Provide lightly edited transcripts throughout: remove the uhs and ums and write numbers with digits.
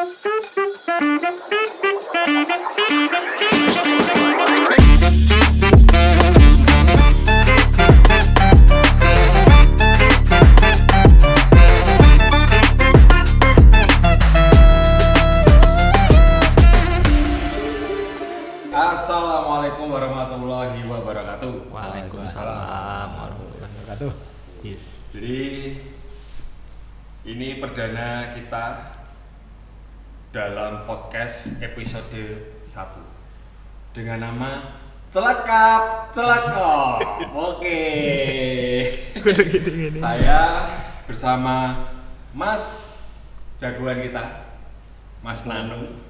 Assalamualaikum warahmatullahi wabarakatuh. Waalaikumsalam warahmatullahi wabarakatuh. Yes. Jadi ini perdana kita dalam podcast episode 1 dengan nama Celekap. Oke. Saya bersama Mas jagoan kita, Mas Nanu.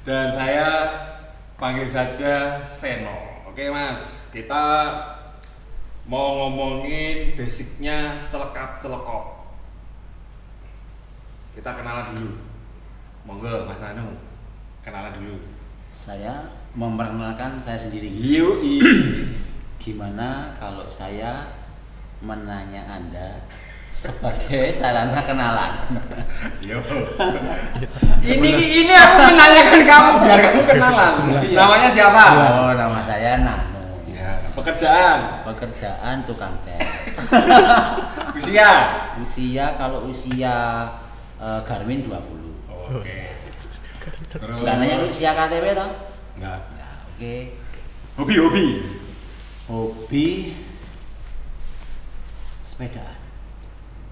Dan saya panggil saja Seno. Oke Mas, kita mau ngomongin basicnya celekap-celekop. Kita kenalan dulu. Monggo Mas Nanu, kenalan dulu. Saya memperkenalkan saya sendiri. Yui. Gimana kalau saya menanya Anda sebagai sarana kenalan? Yo. Ini aku menanyakan kamu biar kamu kenalan. Namanya siapa? Oh, nama saya Nano. Ya, pekerjaan. Pekerjaan tukang cat. Usia kalau usia Garmin 20. Oke. Terus Enggak nanya usia KTP toh? Enggak. Ya, oke. Hobi sepedaan.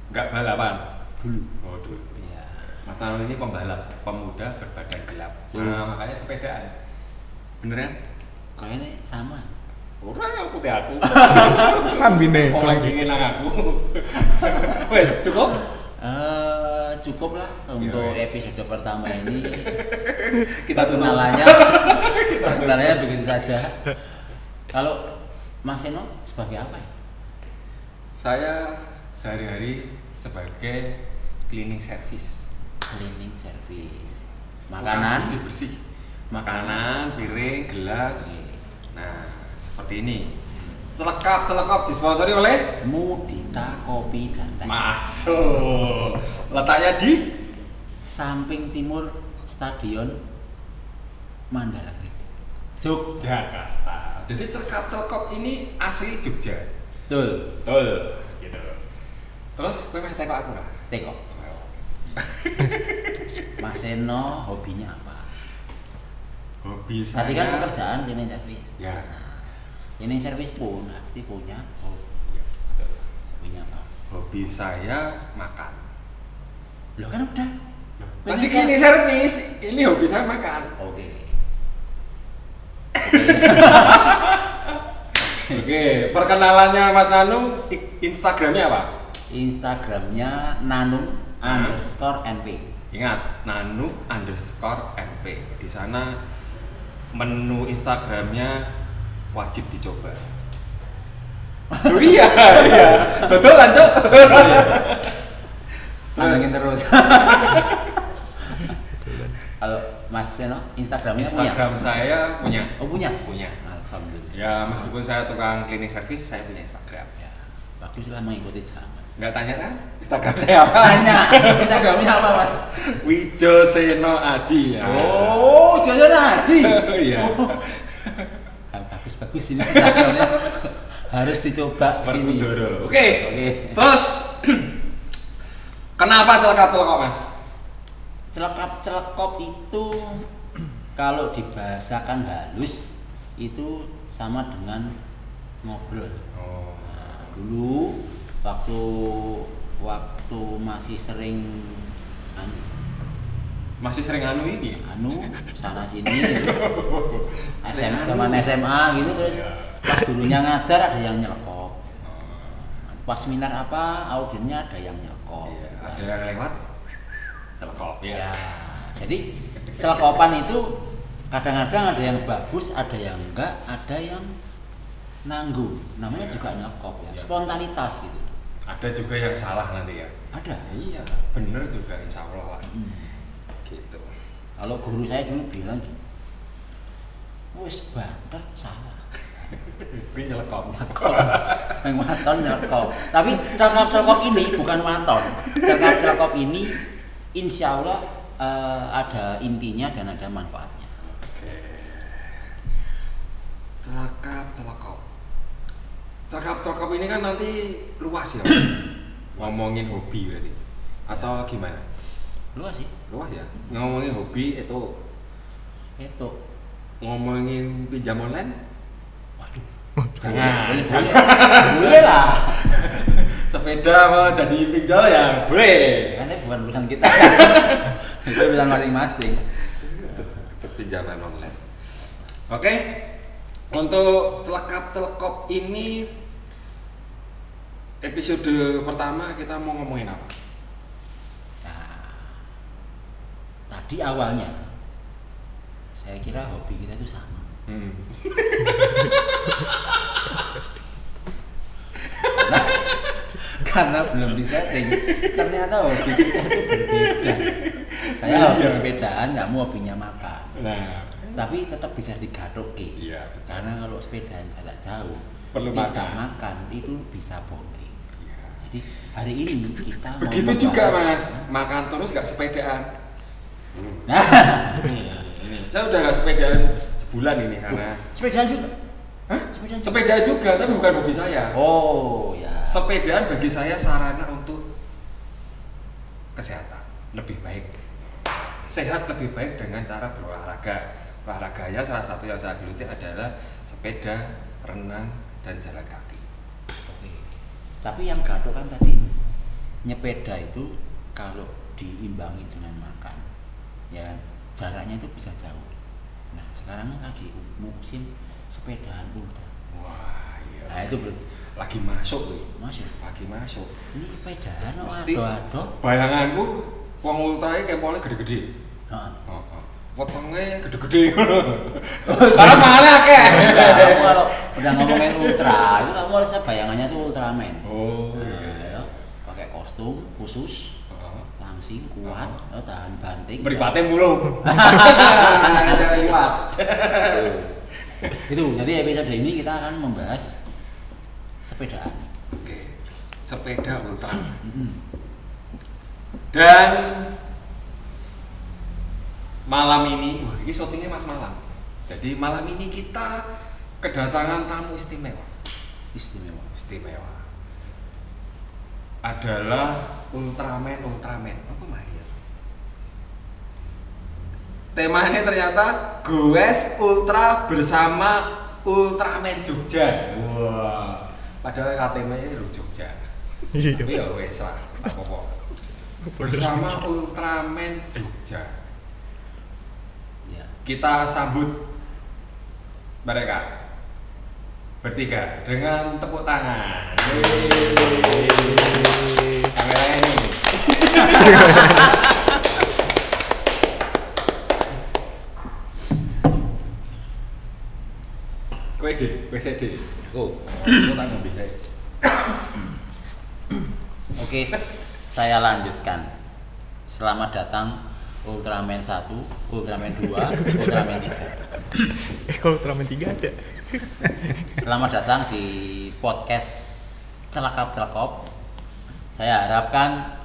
Enggak balapan. Dulu. Oh, dulu. Iya. Mas Nano ini pembalap, pemuda berbadan gelap. Nah, makanya sepedaan. Beneran? Kayaknya sama. Orang yang putih aku. Lambine. Orang dingin nang aku. Wes, cukup? Cukup lah untuk Yes. episode pertama ini. Kita tutup. Kenalannya begitu saja. Kalau Mas Seno sebagai apa ya? Saya sehari-hari sebagai cleaning service. Cleaning service. Makanan, bersih. Makanan, piring, gelas. Nah, seperti ini. Celekap disponsori oleh Mudita Kopi dan Teh. Masuk. Letaknya di Samping timur Stadion Mandala Yogyakarta. Jadi celekap ini asli Jogja. Betul. Gitu. Terus kowe meh teko aku lah. Teko. Mas Seno hobinya apa? Hobi saya. Tadi kan pekerjaan cleaning service. Ya. Cleaning service pun pasti punya. Oh, iya, betul. Hobinya apa? Hobi saya makan. Loh kan udah. Tadi cleaning service, ini hobi saya makan. Oke. Oke, perkenalannya Mas Nanu, Instagramnya apa? Instagramnya Nanu_NP. Ingat, Nanu_NP. Di sana menu Instagramnya wajib dicoba. Oh iya. Betul kan, Cok? Pantengin terus. Kalau Mas Seno, Instagramnya Instagram saya punya. Oh punya? Punya. Alhamdulillah. Ya, meskipun saya tukang cleaning service, saya punya Instagram. Ya, baguslah mengikuti zaman. Nggak tanya kan? Instagram saya apa? Tanya, Instagramnya apa Mas? Wijo Seno Aji ya. Oh, Jojo Naji. Iya. Bagus ini Instagramnya. Harus dicoba sini. Perkudoro. Oke. Terus Kenapa celekap Mas? celekap itu kalau dibahasakan halus itu sama dengan ngobrol. Oh. Nah, dulu waktu masih sering ini. sana sini zaman SMA gitu, terus pas gurunya ngajar ada yang nyelekop, pas seminar apa audiennya ada yang nyelekop, Ada yang lewat celekop ya. Jadi celekopan itu kadang-kadang ada yang bagus, ada yang enggak, ada yang nanggung, namanya juga nyelekop ya, spontanitas gitu. Ada juga yang salah nanti ya. Ada. Iya, bener juga insya Allah lah. Gitu. Kalau guru saya dulu bilang gitu, wis banter salah. Ini nyelekop. Yang waton nyelekop. Tapi celekop ini bukan waton. Celekop ini insya Allah ada intinya dan ada manfaatnya. Oke. Celakap ini kan nanti luas ya. Ngomongin hobi berarti. Atau gimana? Luas sih. Luas ya. Ngomongin hobi itu ngomongin pinjam online. Waduh. Jangan. Boleh lah. Sepeda mau jadi pinjol ya boleh. Karena bukan urusan kita. Itu urusan masing-masing. Untuk pinjaman online. Oke. Untuk celekap ini episode pertama kita mau ngomongin apa? Nah, tadi awalnya saya kira hobi kita itu sama. Karena belum disetting, ternyata hobi kita itu berbeda. Saya hobi sepedaan, kamu hobinya makan. Nah, Tapi tetap bisa digadoke. iya betul. Karena kalau sepedaan jarak jauh, Perlu tidak makan. makan itu bisa bonding. Iya. Jadi hari ini kita mau Begitu membahas- juga Mas, makan terus gak sepedaan. Nah, Ini. Saya udah gak sepedaan sebulan ini karena sepedaan juga. Hah? Sepedaan juga. Sepedaan juga tapi bukan hobi saya. Oh ya. Sepedaan bagi saya sarana untuk kesehatan lebih baik. Sehat lebih baik dengan cara berolahraga. Olahraganya salah satu yang saya geluti adalah sepeda, renang, dan jalan kaki. Oke. Tapi yang gaduh kan tadi nyepeda itu kalau diimbangi dengan makan, ya kan, jaraknya itu bisa jauh. Nah sekarang lagi musim sepedaan ultra. Wah iya. Nah itu Lagi masuk nih. masuk. Lagi masuk. Ini sepedaan Mesti ado-ado. bayanganku wong ultra iki kempole gede-gede. Heeh. Heeh. Wetenge gede-gede. Karena mangannya akeh. Kamu kalau udah ngomongin ultra itu kamu harus bayangannya tuh Ultraman. Oh Nah, iya. ya, pakai kostum khusus, Heeh. langsing kuat, tahan banting. Beripate mulu. Jangan liwat. Itu jadi episode ini kita akan membahas sepedaan. Oke. Sepeda ultra. Mm-mm. Dan malam ini, wah ini syutingnya Mas malam. Jadi malam ini kita kedatangan tamu istimewa. Istimewa. Istimewa. Adalah Ultraman. Apa Mahir? Temanya ternyata goes ultra bersama Ultraman Jogja. Wah. Padahal KTM-nya lu Jogja. Tapi ya wes lah, tak apa-apa. Bersama Ultraman Jogja. Ya. Kita sambut mereka bertiga dengan tepuk tangan. Kameranya ini. WD. Oh, tanggung bisa. Oke, saya lanjutkan. Selamat datang Ultraman 1, Ultraman 2, Ultraman 3. Kalau Ultraman 3 ada. Selamat datang di podcast Celakap-Celakop. Saya harapkan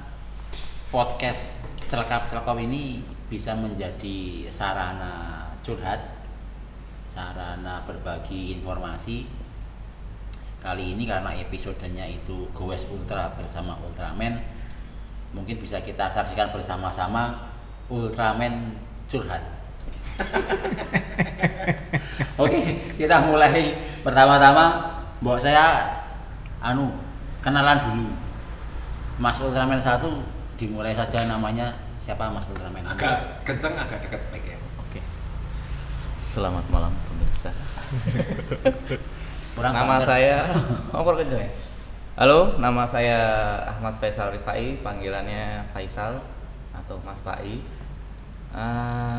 podcast Celakap-Celakop ini bisa menjadi sarana curhat, sarana berbagi informasi. Kali ini karena episodenya itu Goes Ultra bersama Ultraman, mungkin bisa kita saksikan bersama-sama Ultraman curhat. Oke, kita mulai. Pertama-tama mbok saya kenalan dulu. Mas Ultraman 1 dimulai saja, namanya siapa Mas Ultraman? Agak kenceng, agak dekat mic ya. Oke. Selamat malam pemirsa. Kurang Nama banter. saya kurang kenceng ya. Halo, nama saya Ahmad Faisal Rifai, panggilannya Faisal atau Mas Pai.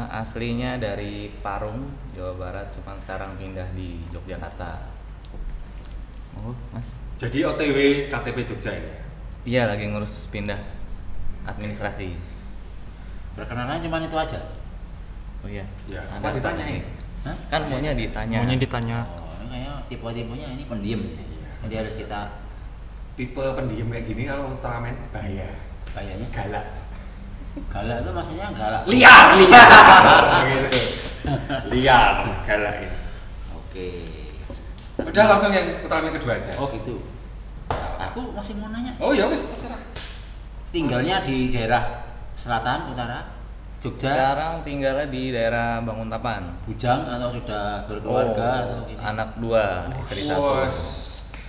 Aslinya dari Parung, Jawa Barat, cuman sekarang pindah di Yogyakarta. Oh, Mas. Jadi OTW KTP Jogja ini ya? Iya, lagi ngurus pindah administrasi. Perkenalan cuma itu aja. Oh iya. Ya, Ada apa ditanyain? Hah? Kan maunya ditanya. Maunya ditanya. Oh, ini kayak tipe-tipenya ini pendiam. Jadi harus kita Tipe pendiam kayak gini kalau Ultraman bahaya. bayarnya Galak. Galak itu maksudnya galak. Liar. Gitu. Liar, galak ini. Oke. Udah langsung yang Ultraman kedua aja. Oh gitu. Aku masih mau nanya. Oh ya wis, terserah. Tinggalnya di daerah selatan, utara, Jogja, Sekarang tinggalnya di daerah Banguntapan. Bujang atau sudah berkeluarga atau gini? Anak 2, istri 1. Bos.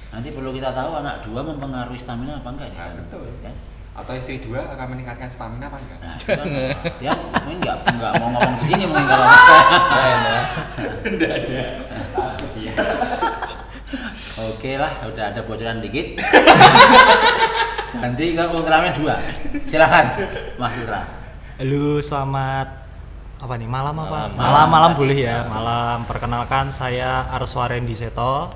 Nanti perlu kita tahu anak 2 mempengaruhi stamina apa enggak Nah, ya? betul. Kan? Atau istri 2 akan meningkatkan stamina apa enggak? Nah, itu kan, ya mungkin nggak mau ngomong segini mungkin kalau Enggak ada. oke lah, udah ada bocoran dikit. Ganti ke Ultraman 2. Silakan, Mas Ultra. Halo, selamat apa nih? Malam apa? Malam. Malam boleh ya. Malam. Perkenalkan saya Arswarendi Seto.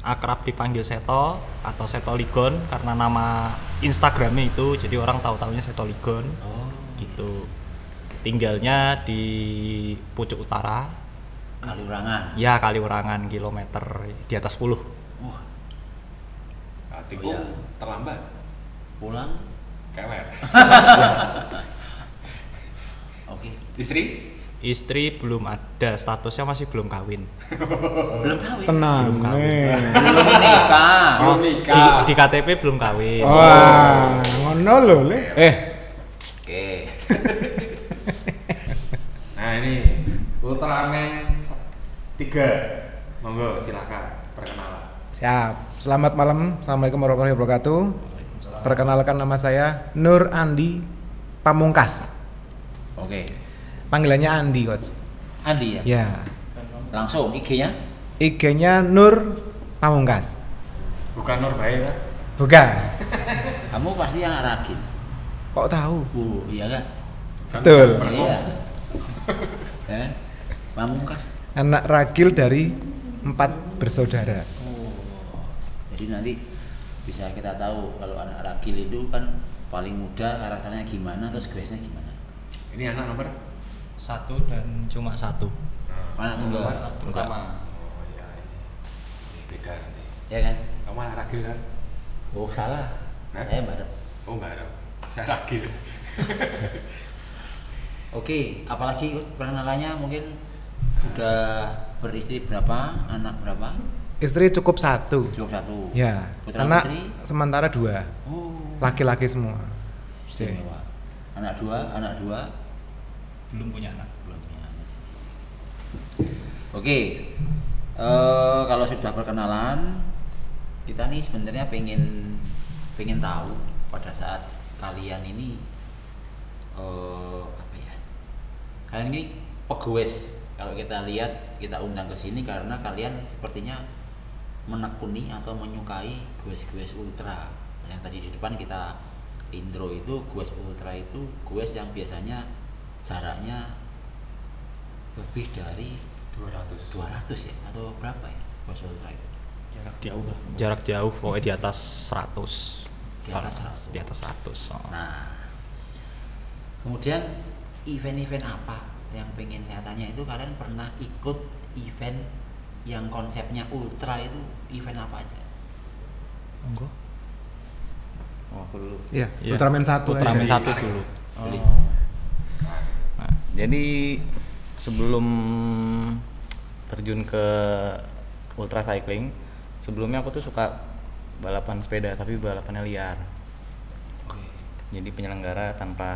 Akrab dipanggil Seto atau Seto Ligon karena nama Instagramnya itu, jadi orang tahu-taunya Seto Ligon. Oh, Gitu. Tinggalnya di pucuk utara. Kaliurangan. Ya, Kaliurangan kilometer di atas 10. Wah, Hatiku Oh, iya. terlambat. pulang. Kewer. Oke. Istri? Istri belum ada, statusnya masih belum kawin. Belum kawin. Tenang Belum kawin. nih. Belum menikah. Belum Di, nikah. di KTP belum kawin. Wah, ngono lho, Le. Oke. Nah ini Ultraman 3. Monggo silakan perkenalan. Siap. Selamat malam. Assalamualaikum warahmatullahi wabarakatuh. Perkenalkan, nama saya Nur Andi Pamungkas. Oke. Panggilannya Andi, Coach. Andi ya. Ya. Langsung IG-nya. IG-nya Nur Pamungkas. Bukan Nur Bae lah. Bukan. Kamu pasti anak ragil. Kok tahu? Iya kan? Betul. Iya. Ya kan? Pamungkas. Anak ragil dari 4 bersaudara. Jadi nanti bisa kita tahu kalau anak ragil itu kan paling muda, karakternya gimana, terus grace-nya gimana. Ini anak nomor 1 dan cuma 1. Anak tunggal. Pertama. Oh iya ini beda nanti. Ya kan? Kamu anak ragil kan? Oh salah. Hah? Saya bareng. Oh enggak ada. Saya ragil. Oke, apalagi perkenalannya mungkin udah beristri berapa, anak berapa? Istri cukup 1. Cukup 1. Ya. Putra Anak putri? sementara 2. Oh, Laki-laki semua. istimewa. Anak 2, Belum punya anak. belum punya anak. Oke, kalau sudah perkenalan, kita nih sebenarnya pengen tahu pada saat kalian ini apa ya? Kalian ini pegawes. Kalau kita lihat, kita undang ke sini karena kalian sepertinya menekuni atau menyukai goes-goes ultra. Yang tadi di depan kita intro itu goes ultra itu goes yang biasanya jaraknya lebih dari 200 ya atau berapa ya goes ultra itu? Jarak jauh pokoknya di atas 100. Di atas 100. Di atas 100. Oh. Nah, kemudian event-event apa yang pengen saya tanya itu, kalian pernah ikut event yang konsepnya ultra itu event apa aja? Monggo. Oh, aku dulu. Iya, Iya. Ultraman 1 Ultraman aja. 1 dulu. Beli. Nah, jadi sebelum terjun ke ultra cycling, sebelumnya aku tuh suka balapan sepeda, tapi balapannya liar. Jadi penyelenggara tanpa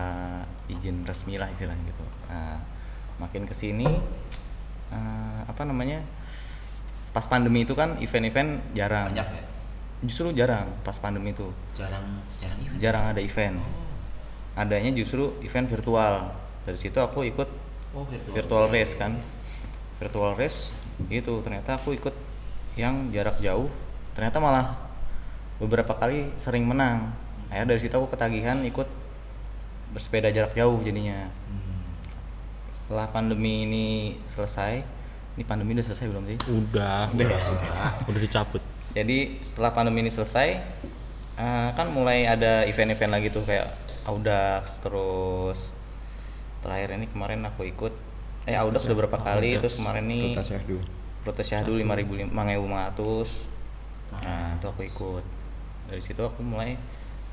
izin resmi lah istilahnya gitu. Nah, makin kesini apa namanya, pas pandemi itu kan event-event jarang. Banyak ya? Justru jarang pas pandemi itu. Jarang event. Jarang ada event. Adanya justru event virtual. Dari situ aku ikut Oh, virtual race kan. Virtual race gitu, ternyata aku ikut yang jarak jauh. Ternyata malah beberapa kali sering menang. Akhirnya dari situ aku ketagihan ikut bersepeda jarak jauh jadinya. Setelah pandemi ini selesai, ini pandemi udah selesai belum sih? Udah dicabut. Jadi setelah pandemi ini selesai, kan mulai ada event-event lagi tuh kayak Audax, terus terakhir ini kemarin aku ikut Audax udah berapa kali, terus kemarin nih Rute Syahdu 5.500. Nah, itu aku ikut. Dari situ aku mulai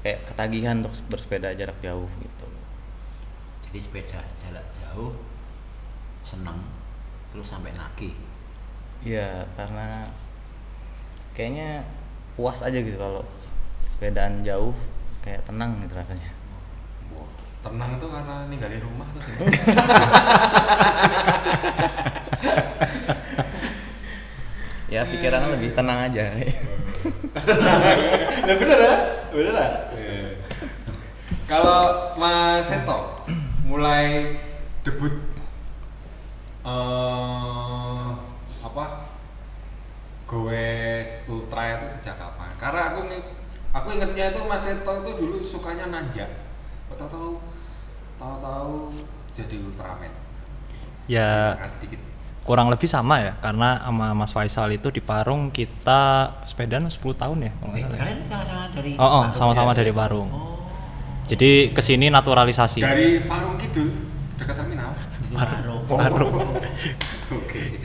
kayak ketagihan untuk bersepeda jarak jauh gitu. Jadi sepeda jarak jauh seneng terus sampai nagih. Iya, karena kayaknya puas aja gitu kalau sepedaan jauh, kayak tenang gitu rasanya. Wow. Tenang itu karena ninggalin rumah tuh sih. Ya pikirannya lebih tenang aja. Nah, beneran. Kalau Mas Seto mulai debut Goes Ultra itu sejak kapan? Karena aku ingetnya itu Mas Seto itu dulu sukanya nanjak. Tahu-tahu jadi Ultraman. Ya Sedikit. kurang lebih sama ya, karena sama Mas Faisal itu di Parung kita sepedaan 10 tahun ya kalau nggak salah. Kalian sama-sama dari Sama-sama dari Parung. Jadi kesini naturalisasi. Dari Parung Kidul dekat terminal. Parung. Oke.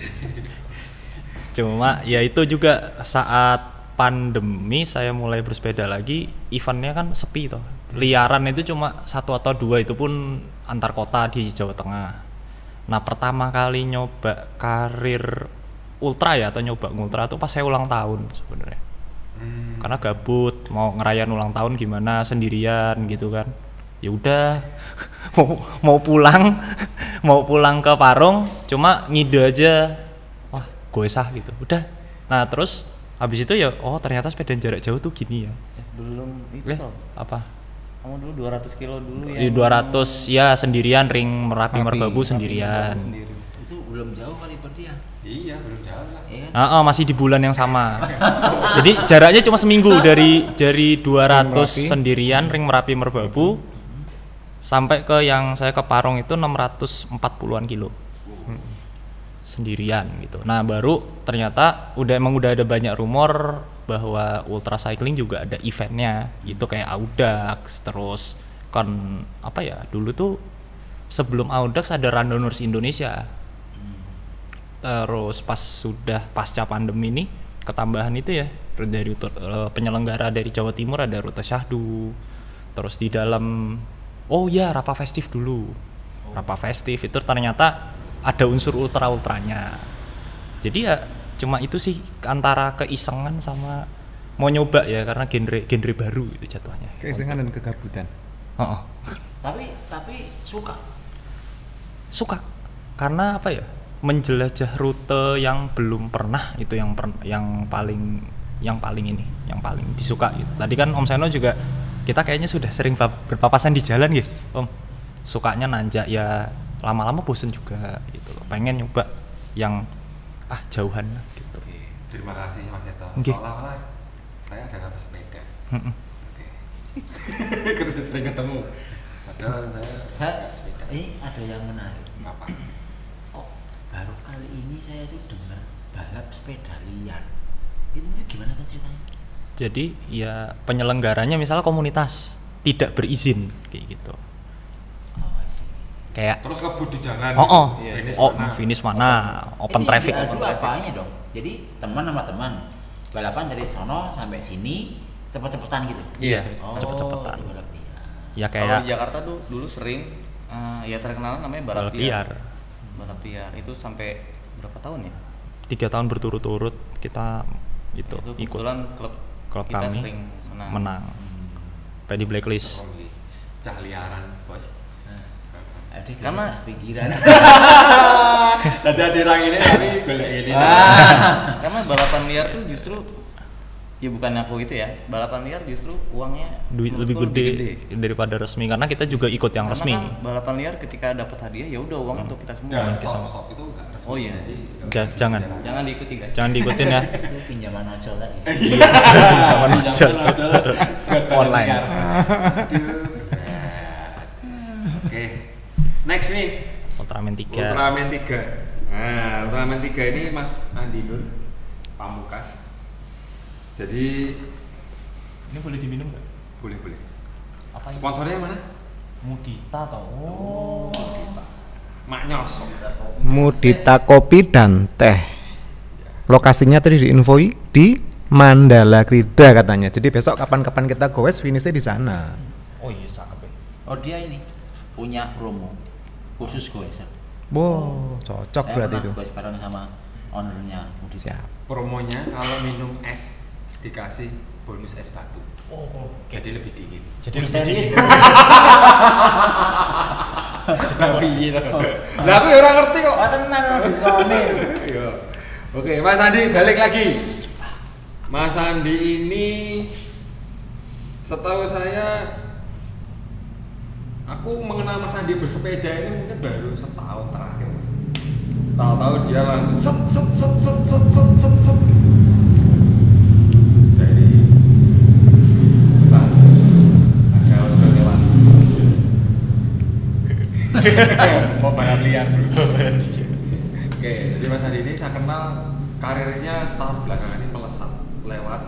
Cuma ya itu juga saat pandemi saya mulai bersepeda lagi, eventnya kan sepi toh. Liaran itu cuma 1 atau 2, itu pun antar kota di Jawa Tengah. Nah pertama kali nyoba karir ultra ya, atau nyoba ngultra tuh pas saya ulang tahun sebenarnya. Karena gabut, mau ngerayain ulang tahun gimana sendirian gitu kan. Ya udah mau pulang ke Parung, cuma ngide aja, wah gue sah gitu. Udah. Nah terus habis itu ya, oh ternyata sepeda jarak jauh tuh gini ya. Belum itu Leh, toh. apa? Kamu dulu 200 kilo dulu Di ya. 200 ya sendirian, ring Merapi Merbabu sendirian. Itu belum jauh kali buat dia. Iya, belum jalan lah. Iya. Masih di bulan yang sama. Jadi jaraknya cuma seminggu dari 200 sendirian ring Merapi Merbabu sampai ke yang saya ke Parung itu 640-an kilo. Sendirian gitu. Nah, baru ternyata emang udah ada banyak rumor bahwa ultra cycling juga ada eventnya, itu kayak Audax, terus dulu tuh sebelum Audax ada Randonneurs Indonesia. Terus pas pasca pandemi ini ketambahan itu ya, dari penyelenggara dari Jawa Timur ada Rute Syahdu. Terus di dalam Rapa Festive dulu. Rapa Festive itu ternyata ada unsur ultranya. Jadi ya cuma itu sih, antara keisengan sama mau nyoba ya, karena genre baru itu jatuhnya. Keisengan dan kegabutan. Tapi suka karena apa ya, menjelajah rute yang belum pernah, itu yang paling disuka gitu. Tadi kan Om Seno juga, kita kayaknya sudah sering berpapasan di jalan gitu Om, sukanya nanjak ya, lama-lama bosen juga gitu loh, pengen nyoba yang jauhan gitu. Terima kasih Mas Seto. Okay. Seolah-olah saya adalah pesepeda. Oke. Karena sering ketemu. Padahal saya sepeda. Ini ada yang menarik. Apa? Kok baru kali ini saya tuh dengar balap sepeda liar. Itu gimana tuh ceritanya? Jadi ya penyelenggaranya misalnya komunitas tidak berizin kayak gitu. Kayak terus ngebut di jalan. finish mana, open itu traffic. Itu apanya dong? Jadi teman sama teman balapan dari sono sampai sini cepet-cepetan gitu. Iya, Oh, cepet-cepetan. di balap liar. Ya Kalau kayak di Jakarta tuh dulu sering ya terkenal namanya balap liar. Balap liar itu sampai berapa tahun ya? 3 tahun berturut-turut kita itu ikut. Kebetulan klub kita kami sering menang. Sampai di blacklist. Cah liaran, Bos. Karena pikiran. Tadi ada orang ini tapi golek ini. Karena balapan liar tuh justru, ya bukan aku itu ya, balapan liar justru uangnya lebih gede daripada resmi, karena kita juga ikut yang karena resmi. kan balapan liar ketika dapat hadiah ya udah uangnya untuk kita semua. Stop itu enggak resmi. Oh iya. Jangan diikuti guys. jangan diikutin ya. Itu pinjaman ojol tadi. Zaman ojol. Online. Oke. Next nih, Ultraman 3. Ultraman 3. Nah, Ultraman 3 ini Mas Andi Nur Pamungkas. Jadi Ini boleh diminum nggak? boleh. Apa ini? Sponsornya mana? Mudita toh. Mak Nyos. Mudita Kopi dan Teh. Lokasinya tadi diinfoi di Mandala Krida katanya. Jadi besok kapan-kapan kita goes finishnya di sana. Oh iya, cakep ya. Oh dia ini punya promo khusus goeser. Wow, cocok Saya berarti pernah itu. goes bareng sama ownernya. Siap. Promonya kalau minum es dikasih bonus es batu. Oh, Jadi lebih dingin. jadi lebih Serius? dingin. Tapi gitu. Lah aku ya ora ngerti kok. Oh tenan diskonnya. Iya. Oke, Mas Andi balik lagi. Mas Andi ini setahu saya aku mengenal Mas Andi bersepeda ini mungkin baru setahun terakhir. Tahu-tahu dia langsung set set set set set set set set. Dari ada ojol lewat. Mau balap liar. Oke, jadi Mas Andi ini saya kenal karirnya setahun belakangan ini melesat lewat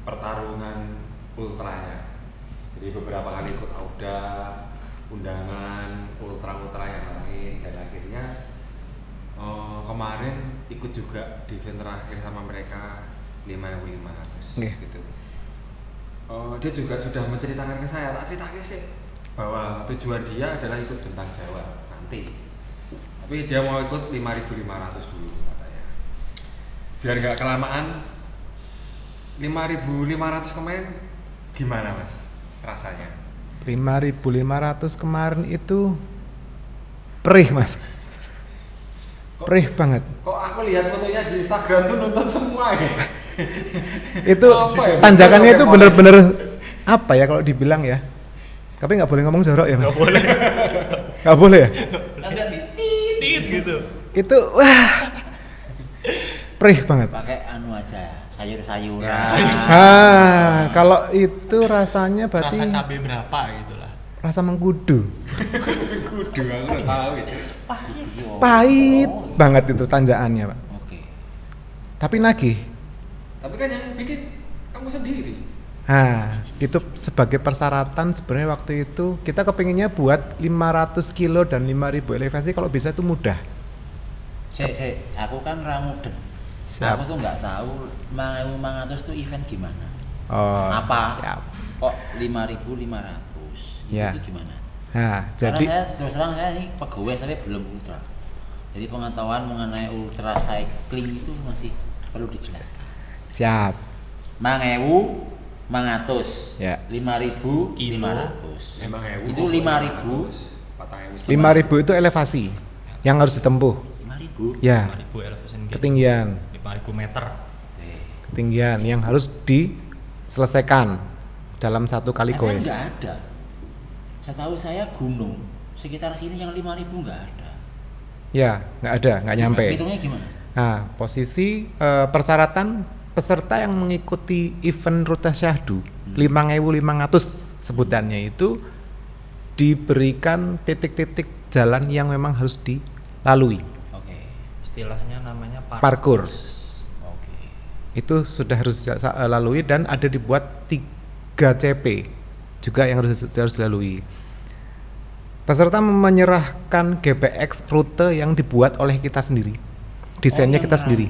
pertarungan ultranya. Jadi beberapa kali ikut Auda, undangan ultra yang lain, dan akhirnya kemarin ikut juga di event terakhir sama mereka 5.500 gitu. Dia juga sudah menceritakan ke saya, tak ceritakan sih bahwa tujuan dia adalah ikut Bentang Jawa nanti, tapi dia mau ikut 5.500 dulu katanya, biar nggak kelamaan. 5.500 kemarin gimana Mas rasanya? 5.500 kemarin itu perih Mas, perih banget. Kok aku lihat fotonya di Instagram tuh nonton semua ya? Itu Apa ya? tanjakannya itu Sampai bener-bener apa ya kalau dibilang ya, tapi nggak boleh ngomong jorok ya Mas. Nggak boleh. Nggak boleh ya. Nanti di Tit gitu. Itu wah perih banget. pakai anu aja sayur-sayuran. Ah, kalau itu rasanya berarti Rasa cabai berapa gitu lah. rasa mengkudu. Kudu aku udah tahu itu. Iya. Pahit banget itu tanjakannya, Pak. Oke. Tapi nagih. Tapi kan yang bikin kamu sendiri. Nah, itu sebagai persyaratan sebenarnya waktu itu kita kepinginnya buat 500 kilo dan 5.000 elevasi kalau bisa itu mudah. Aku kan ramudeng. Siap. Aku tuh nggak tahu 5.500 tuh event gimana. Oh, Apa? siap. Kok 5.500? Ya. Itu gimana? Nah, Karena jadi saya terus terang saya ini pegawai tapi belum ultra. Jadi pengetahuan mengenai ultra cycling itu masih perlu dijelaskan. siap. 5.500, Ya. 5.500. Emang Itu 5.000. 5.000 itu elevasi yang harus ditempuh. 5.000. Ya, 5.000 elevation gate. ketinggian. 5.000 meter. Ketinggian yang harus diselesaikan dalam satu kali Tapi goes. nggak ada. Setahu saya gunung sekitar sini yang 5.000 nggak ada. Ya, nggak ada, nggak nyampe. Hitungnya gimana? Nah, posisi persyaratan peserta yang mengikuti event Ruta Syahdu 5.500 sebutannya itu diberikan titik-titik jalan yang memang harus dilalui. Oke. Istilahnya namanya Parkur. Oke. Itu sudah harus lalui dan ada dibuat 3 CP juga yang harus dilalui. Peserta menyerahkan GPX rute yang dibuat oleh kita sendiri. Desainnya kita sendiri.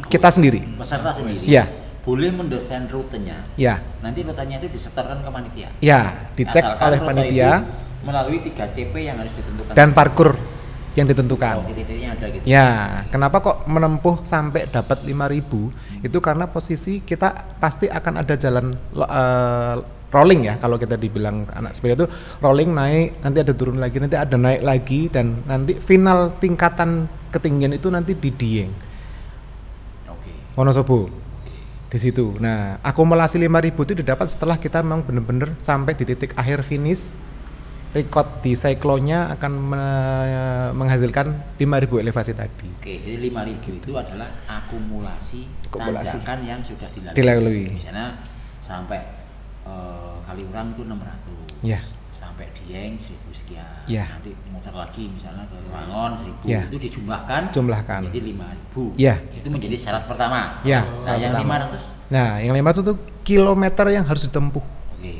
Kita sendiri. Peserta sendiri. Iya. Boleh mendesain rutenya. Ya, Nanti rutenya itu disetorkan ke panitia. ya, dicek Asalkan oleh rute panitia itu melalui 3 CP yang harus ditentukan. dan parkur yang ditentukan. Oh, titik-titiknya ada gitu. Ya, kenapa kok menempuh sampai dapat 5.000? Itu karena posisi kita pasti akan ada jalan rolling ya, kalau kita dibilang anak sepeda itu rolling, naik, nanti ada turun lagi, nanti ada naik lagi, dan nanti final tingkatan ketinggian itu nanti di Dieng, Oke. Wonosobo, di situ. Nah, akumulasi 5.000 itu didapat setelah kita memang benar-benar sampai di titik akhir finish. Record di cyclonya akan menghasilkan 5.000 elevasi tadi. Oke, jadi 5.000 itu adalah akumulasi tanjakan yang sudah Dilalui. Misalnya sampai Kaliurang itu 600. Ya. Sampai Dieng 1.000 sekian. Ya. Nanti muter lagi misalnya ke Wangon 1.000. Ya. Itu dijumlahkan. Jumlahkan. Jadi 5.000. Ya. Itu menjadi syarat pertama. Ya, Nah, syarat yang pertama. 500. Nah, yang 500 itu kilometer yang harus ditempuh. Oke.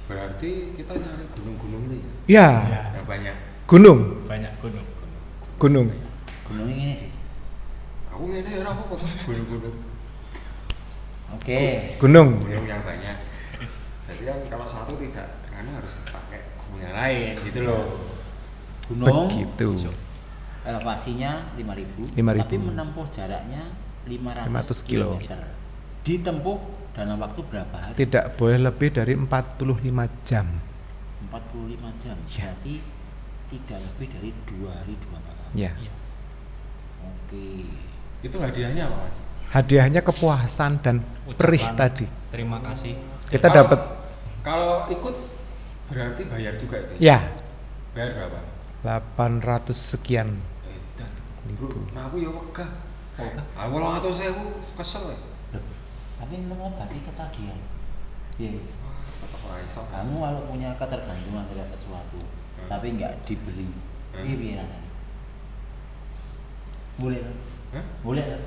Berarti kita cari gunung-gunung nih ya? Ya, Yang banyak. gunung, Banyak gunung. gunung. Gunungnya ini sih. Aku ngene ora apa-apa gunung-gunung. Oke. Gunung. Gunung yang banyak. Jadi berarti kan kalau satu tidak, karena harus pakai gunung yang lain gitu loh. Gunung Begitu. elevasinya 5.000, 5.000. tapi menempuh jaraknya 500 500 kilo. km. Ditempuh dalam waktu berapa hari? Tidak boleh lebih dari 45 jam. 45 jam. Ya. Berarti tidak lebih dari 2 hari 2 malam. Ya. Oke. Itu hadiahnya apa mas? Hadiahnya kepuasan dan perih Ucapan tadi. terima kasih. Kita Kalau- dapat Kalau ikut berarti bayar juga itu? ya Bayar berapa? 800 sekian. Dan bro, nah aku ya wegah. Aku 800.000 kesel ya. Loh, tapi mengobati ketagihan. Iya. Tetap ora iso. Kamu kalau punya ketergantungan terhadap sesuatu, tapi nggak dibeli, piye rasanya? Boleh kan? Hah? Boleh kan?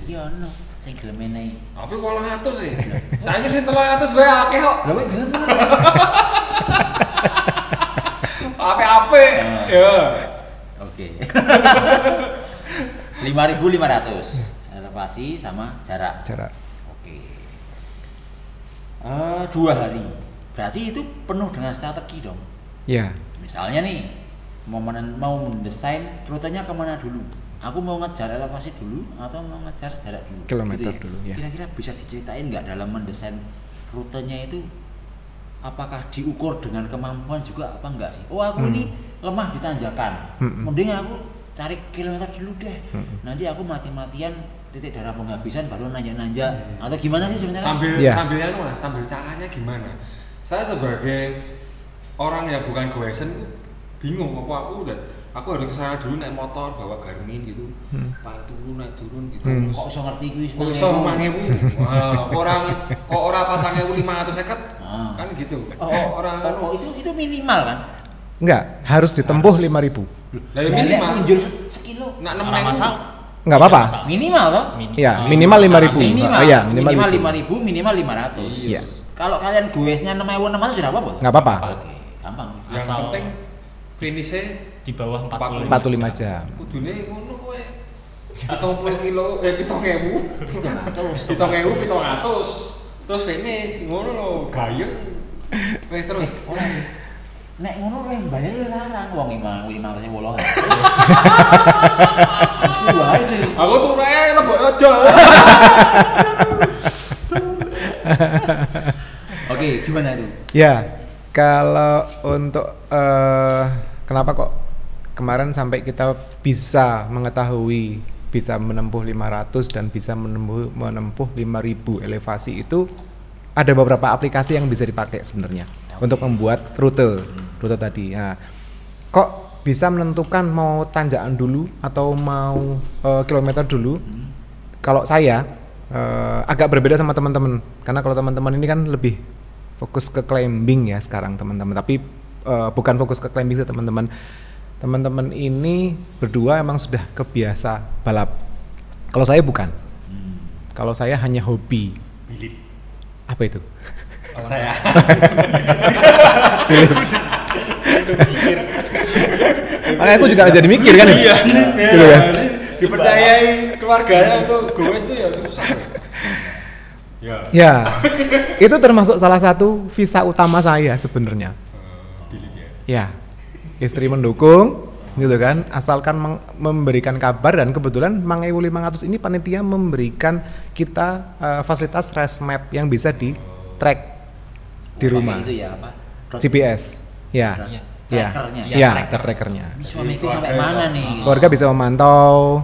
Iya ono, sing gelem menehi. Tapi 800 sih. Saiki sing 300 bae akeh kok. Lha kowe gelem. Ape-ape. Ya. Oke. 5.500 elevasi sama jarak. Jarak. Oke. 2 hari. Berarti itu penuh dengan strategi dong. Ya. Misalnya nih mau mendesain rutenya kemana dulu? Aku mau ngejar elevasi dulu atau mau ngejar jarak dulu? Kilometer dulu, ya. Kira-kira bisa diceritain nggak dalam mendesain rutenya itu? Apakah diukur dengan kemampuan juga apa enggak sih? Oh aku ini lemah di tanjakan, mending aku cari kilometer dulu deh. Nanti aku mati-matian titik darah penghabisan baru nanjak-nanjak atau gimana sih sebenarnya? Sambil Iya. sambil anu Mas, sambil caranya gimana? Saya sebagai orang yang bukan goesen bingung apa aku harus ke sana dulu naik motor bawa Garmin gitu. Naik turun gitu. Terus Kok iso ngerti kuwi? kok iso 5.000? Wah, kok ora 4.550 Ah. kan gitu. Oh, itu minimal kan? Enggak, harus ditempuh 5.000. Lah ya Lelek minimal. muncul sekilo. Nak Ora 6.000. masalah. Enggak apa-apa. Minimal toh? Ya, minimal 5.000. Minimal. Oh, iya, minimal minimal 5.000, minimal 500. Iya. Kalau kalian goesnya 6.600 sudah apa-apa? Enggak apa-apa. Oke, gampang. Yang Asal- penting finishnya Di bawah 45 jam. kudune ngono kowe. 70 kilo 7.000. 7.000 terus finish ngono lho, gayeng. Wes terus. Ora. Nek ngono ora bayar larang wong 5 pasti 8. Wae deh. Aku tuh rek lebok aja. Oke, gimana itu? Ya, kalau untuk kenapa kok kemarin sampai kita bisa mengetahui bisa menempuh 500 dan bisa menempuh 5.000 elevasi itu ada beberapa aplikasi yang bisa dipakai sebenarnya untuk membuat rute tadi. Nah, kok bisa menentukan mau tanjakan dulu atau mau kilometer dulu? Kalau saya agak berbeda sama teman-teman karena kalau teman-teman ini kan lebih fokus ke climbing ya sekarang teman-teman, tapi bukan fokus ke climbing sih teman-teman. Teman-teman ini berdua emang sudah kebiasa balap. Kalau saya bukan. Kalau saya hanya hobi. Bilip. Apa itu? Saya. Makanya aku juga jadi mikir kan. Iya. Gitu kan. Dipercayai keluarganya untuk goes itu ya susah. Ya. Ya. Itu termasuk salah satu visa utama saya sebenarnya. Bilip ya. Ya. Istri mendukung gitu kan, asalkan memberikan kabar, dan kebetulan Mang Ewu 500 ini panitia memberikan kita fasilitas race map yang bisa di track di rumah. Itu ya apa? GPS. Ya. Ya. Trackernya. Ya, ada trackernya. Suamiku sampai mana nih? Keluarga bisa memantau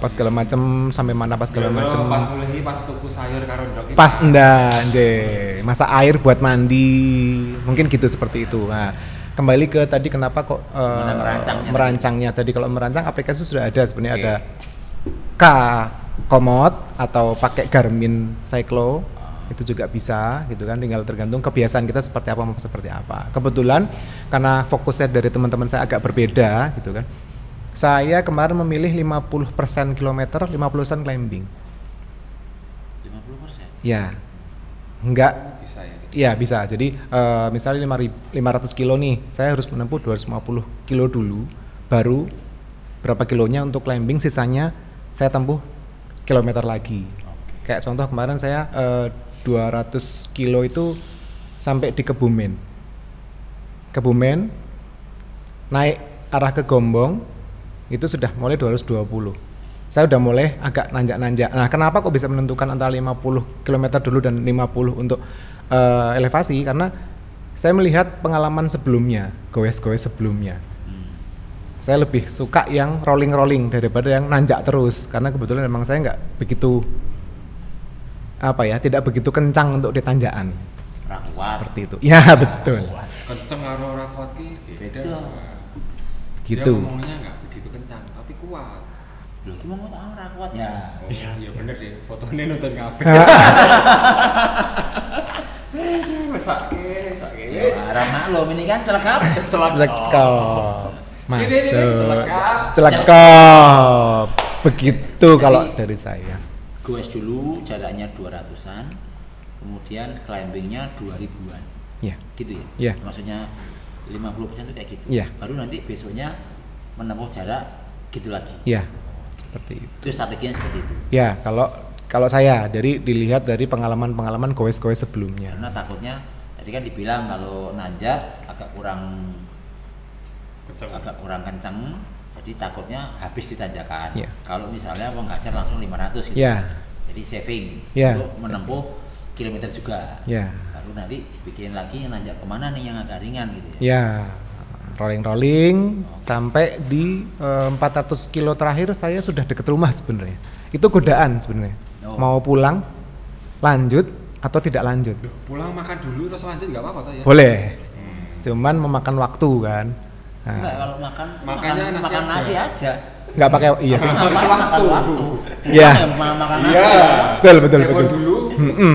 pas segala macam sampai mana pas segala macam. Pas mulai pas tuku sayur karo ndok. Pas enggak, anjay. Masa air buat mandi. Mungkin gitu seperti itu. Nah, kembali ke tadi kenapa kok merancangnya tadi. Kalau merancang aplikasi sudah ada sebenarnya. Ada Komoot atau pakai Garmin Cyclo itu juga bisa gitu kan, tinggal tergantung kebiasaan kita seperti apa mau seperti apa. Kebetulan karena fokusnya dari teman-teman saya agak berbeda gitu kan, saya kemarin memilih 50% kilometer, 50% climbing. 50%? Ya, enggak. Bisa ya. Iya bisa, jadi misalnya 500 kilo nih, saya harus menempuh 250 kilo dulu, baru berapa kilonya untuk climbing, sisanya saya tempuh kilometer lagi. Kayak contoh kemarin saya 200 kilo itu sampai di Kebumen. Naik arah ke Gombong itu sudah mulai 220. Saya udah mulai agak nanjak-nanjak. Nah, kenapa kok bisa menentukan antara 50 km dulu dan 50 untuk elevasi? Karena saya melihat pengalaman sebelumnya, goes-goes sebelumnya. Saya lebih suka yang rolling-rolling daripada yang nanjak terus, karena kebetulan memang saya nggak begitu tidak begitu kencang untuk di tanjakan. Seperti itu. Ya, betul. Kenceng karo ora kuat ki beda. Gitu. Dia ngomongnya nggak begitu kencang, tapi kuat. Loh, gimana mau ora kuat ya? Oh, iya bener deh, fotonya nonton kabeh. Sakit. Ya, arah maklum ini kan celakap. Celekop. Ini, Celekop. Begitu kalau dari saya. Goes dulu jaraknya 200-an, kemudian climbingnya 2000-an. Iya. Gitu ya? Iya. Maksudnya 50% itu kayak gitu. Iya. Baru nanti besoknya menempuh jarak gitu lagi. Iya. Seperti itu. Itu strateginya seperti itu. Ya, kalau saya dilihat dari pengalaman goes-goes sebelumnya. Karena takutnya tadi kan dibilang kalau nanjak agak kurang kencang, jadi takutnya habis di tanjakan. Yeah. Kalau misalnya menghajar langsung 500 gitu. Yeah. Jadi saving untuk menempuh kilometer juga. Yeah. Baru nanti dipikirin lagi yang nanjak kemana nih yang agak ringan gitu ya. Ya, rolling sampai di 400 kilo terakhir saya sudah deket rumah sebenarnya. Itu godaan sebenarnya. Mau pulang, lanjut atau tidak lanjut. Pulang makan dulu terus lanjut nggak apa-apa toh ya? Boleh. Cuman memakan waktu kan. Nah, Enggak, kalau makan Makannya nasi aja. nggak pakai iya sih. Makan waktu. Iya. Makan nasi. Iya. Betul. Telepon dulu,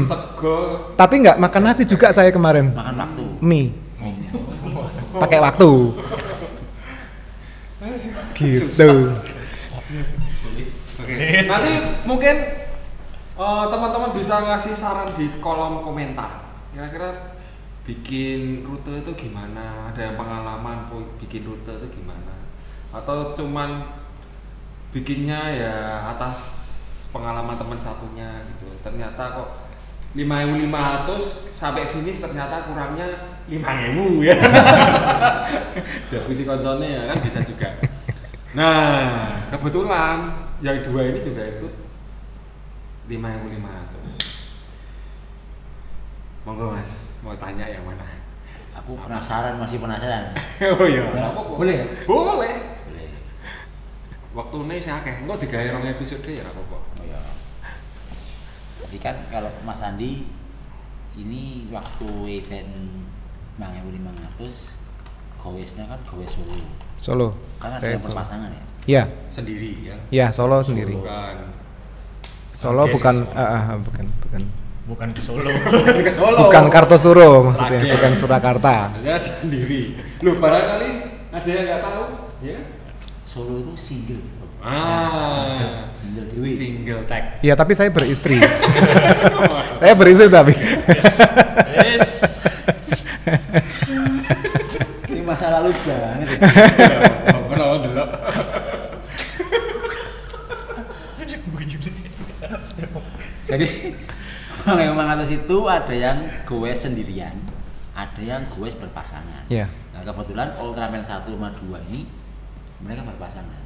sego. Tapi nggak makan nasi juga saya kemarin. Makan waktu. Mie. Pakai waktu. Gitu. Nanti mungkin teman-teman bisa ngasih saran di kolom komentar. Kira-kira bikin rute itu gimana? Ada yang pengalaman bikin rute itu gimana? Atau cuman bikinnya ya atas pengalaman teman satunya gitu. Ternyata kok 5.500 sampai finish ternyata kurangnya 5.000 ya. Jadi si koncone ya kan bisa juga. Nah, kebetulan yang dua ini juga ikut 5.500. Monggo Mas, mau tanya yang mana? Aku masih penasaran. Oh iya. Boleh? Boleh. Boleh. Waktune sih akeh. Engko digawe 2 episode ya ora apa-apa. Oh iya. Jadi kan kalau Mas Andi ini waktu event 5.500 goesnya kan goes Solo. Karena ada yang berpasangan ya? Iya. Sendiri ya. Iya, Solo sendiri. Solo bukan Bukan ke Solo. Bukan Kartosuro maksudnya, bukan Surakarta. Dia sendiri. Loh, barangkali ada yang nggak tahu, ya? Solo itu single. Single dewi. Single tag. Iya, tapi saya beristri. Saya beristri tapi. Yes. Ini masa lalu banget. Pernah delok. Jadi memang atas itu ada yang goes sendirian, ada yang goes berpasangan. Iya. Nah, kebetulan Ultraman 1 sama 2 ini mereka berpasangan.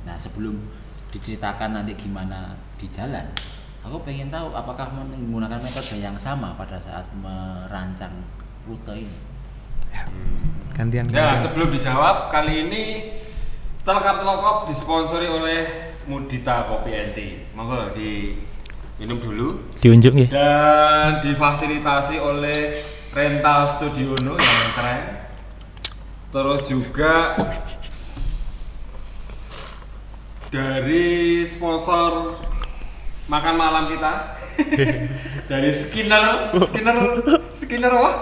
Nah, sebelum diceritakan nanti gimana di jalan, aku pengen tahu apakah menggunakan metode yang sama pada saat merancang rute ini. Gantian. Ya, sebelum dijawab, kali ini Celokap disponsori oleh Mudita Kopi NT. Monggo diminum dulu. Diunjuk ya. Dan difasilitasi oleh Rental Studio No yang keren. Terus juga dari sponsor makan malam kita dari Skinner apa?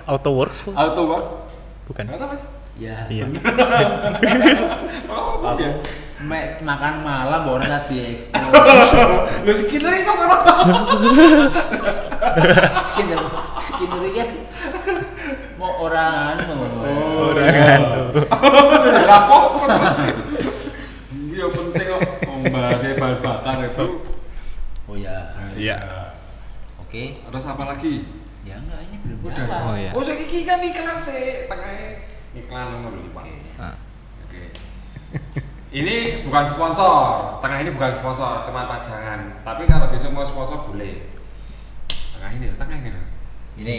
Autoworks bu? Autowork. Bukan. Apa Mas? Ya. Iya. Oh, ya. Makan malam baru tadi. Lu Skinner iso karo. Skinner iki kan mau orang Rapo. Iya penting kok membahas bahan bakar itu. Oh ya. Iya. Oke. Terus apa lagi? Ya enggak, ini belum Udah. Oh, iya. Oh, saiki kan iklan sih, tengahnya iklan ngono lho, Pak. Ah. Oke. Ini bukan sponsor, tengah ini bukan sponsor, cuma pajangan. Tapi kalau besok mau sponsor boleh. Tengah ini loh. Ini. Ini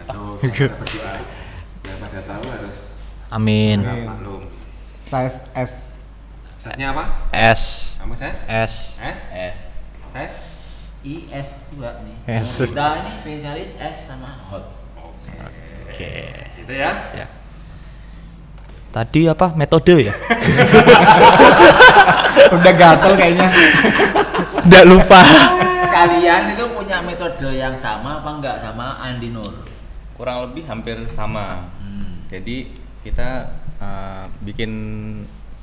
aduh, berdoa. Yang pada tahu harus Amin. maklum. Size S. Size-nya apa? S. Kamu size? S. S? S. Size? IS juga nih. S. Kita ini spesialis S sama hot. Oke. Gitu ya? Ya. Tadi apa metode ya? Udah gatel kayaknya. Udah lupa. Kalian itu punya metode yang sama apa enggak sama Andi Nur? Kurang lebih hampir sama. Jadi kita bikin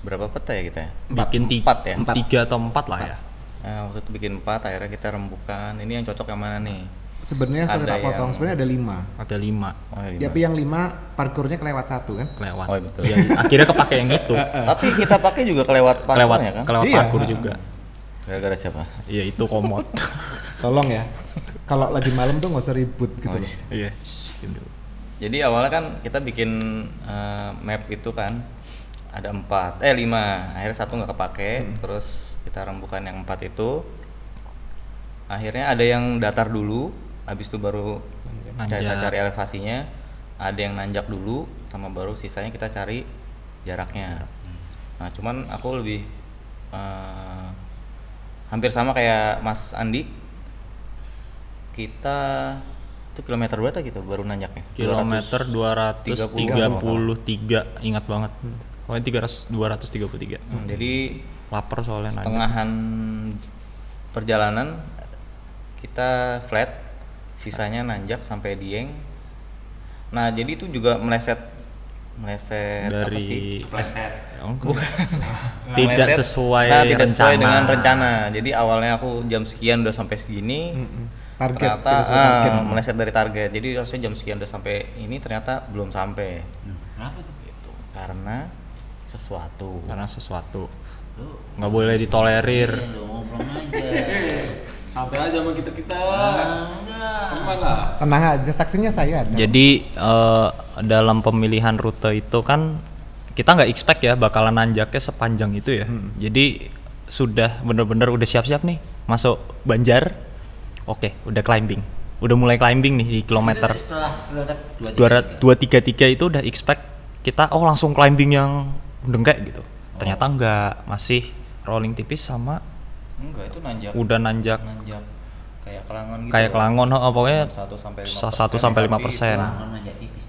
berapa peta ya kita? Bikin Empat ya? 3 atau 4 lah ya. Nah, waktu itu bikin 4, akhirnya kita rembukan. Ini yang cocok yang mana nih? Sebenarnya sorry Ada tak potong, yang- sebenarnya ada 5. Ada 5 Oh, ya, Tapi yang 5 parkurnya kelewat 1 kan? kelewat. Oh, betul. Ya, akhirnya kepake yang itu. Tapi kita pakai juga kelewat kelewat parkurnya kan? kelewat Iya. parkur juga. Gara-gara siapa? Iya, itu komod. Tolong ya. Kalau lagi malam tuh nggak usah ribut gitu Oh, loh. Iya. Jadi awalnya kan kita bikin map itu kan ada 5, akhirnya 1 nggak kepake, terus kita rembukan yang 4 itu. Akhirnya ada yang datar dulu, habis itu baru kita Nanjak. cari elevasinya, ada yang nanjak dulu, sama baru sisanya kita cari jaraknya. Nah cuman aku lebih hampir sama kayak Mas Andi, kita itu kilometer berapa gitu baru nanjaknya? Kilometer 233, ingat banget. Pokoknya 233. Jadi Lapar soalnya nanjak. setengahan perjalanan kita flat, sisanya nanjak sampai Dieng. Nah jadi itu juga meleset apa sih? Dari Pleset. tidak Meleset. sesuai Nah, tidak rencana. sesuai dengan rencana. Jadi awalnya aku jam sekian udah sampai segini, Target, ternyata tidak sesuai target. meleset dari target. Jadi harusnya jam sekian udah sampai ini, ternyata belum sampai. Kenapa tuh? Gitu. Karena sesuatu. Karena sesuatu Lu nggak boleh ditolerir. lu ngobrol aja. Santai aja sama kita. Udahlah. Teman lah. Tenang aja, saksinya saya ada. Jadi dalam pemilihan rute itu kan kita nggak expect ya bakalan nanjaknya sepanjang itu ya. Jadi sudah bener-bener udah siap-siap nih masuk Banjar. Oke, udah climbing. Udah mulai climbing nih di kilometer Setelah kilometer 233 itu udah expect kita langsung climbing yang dengkek gitu. Ternyata enggak, masih rolling tipis sama Enggak, itu nanjak. udah nanjak Kayak Kelangon gitu. kayak Kelangon, pokoknya 1 sampai 1 sampai 5%. Langon aja tipis.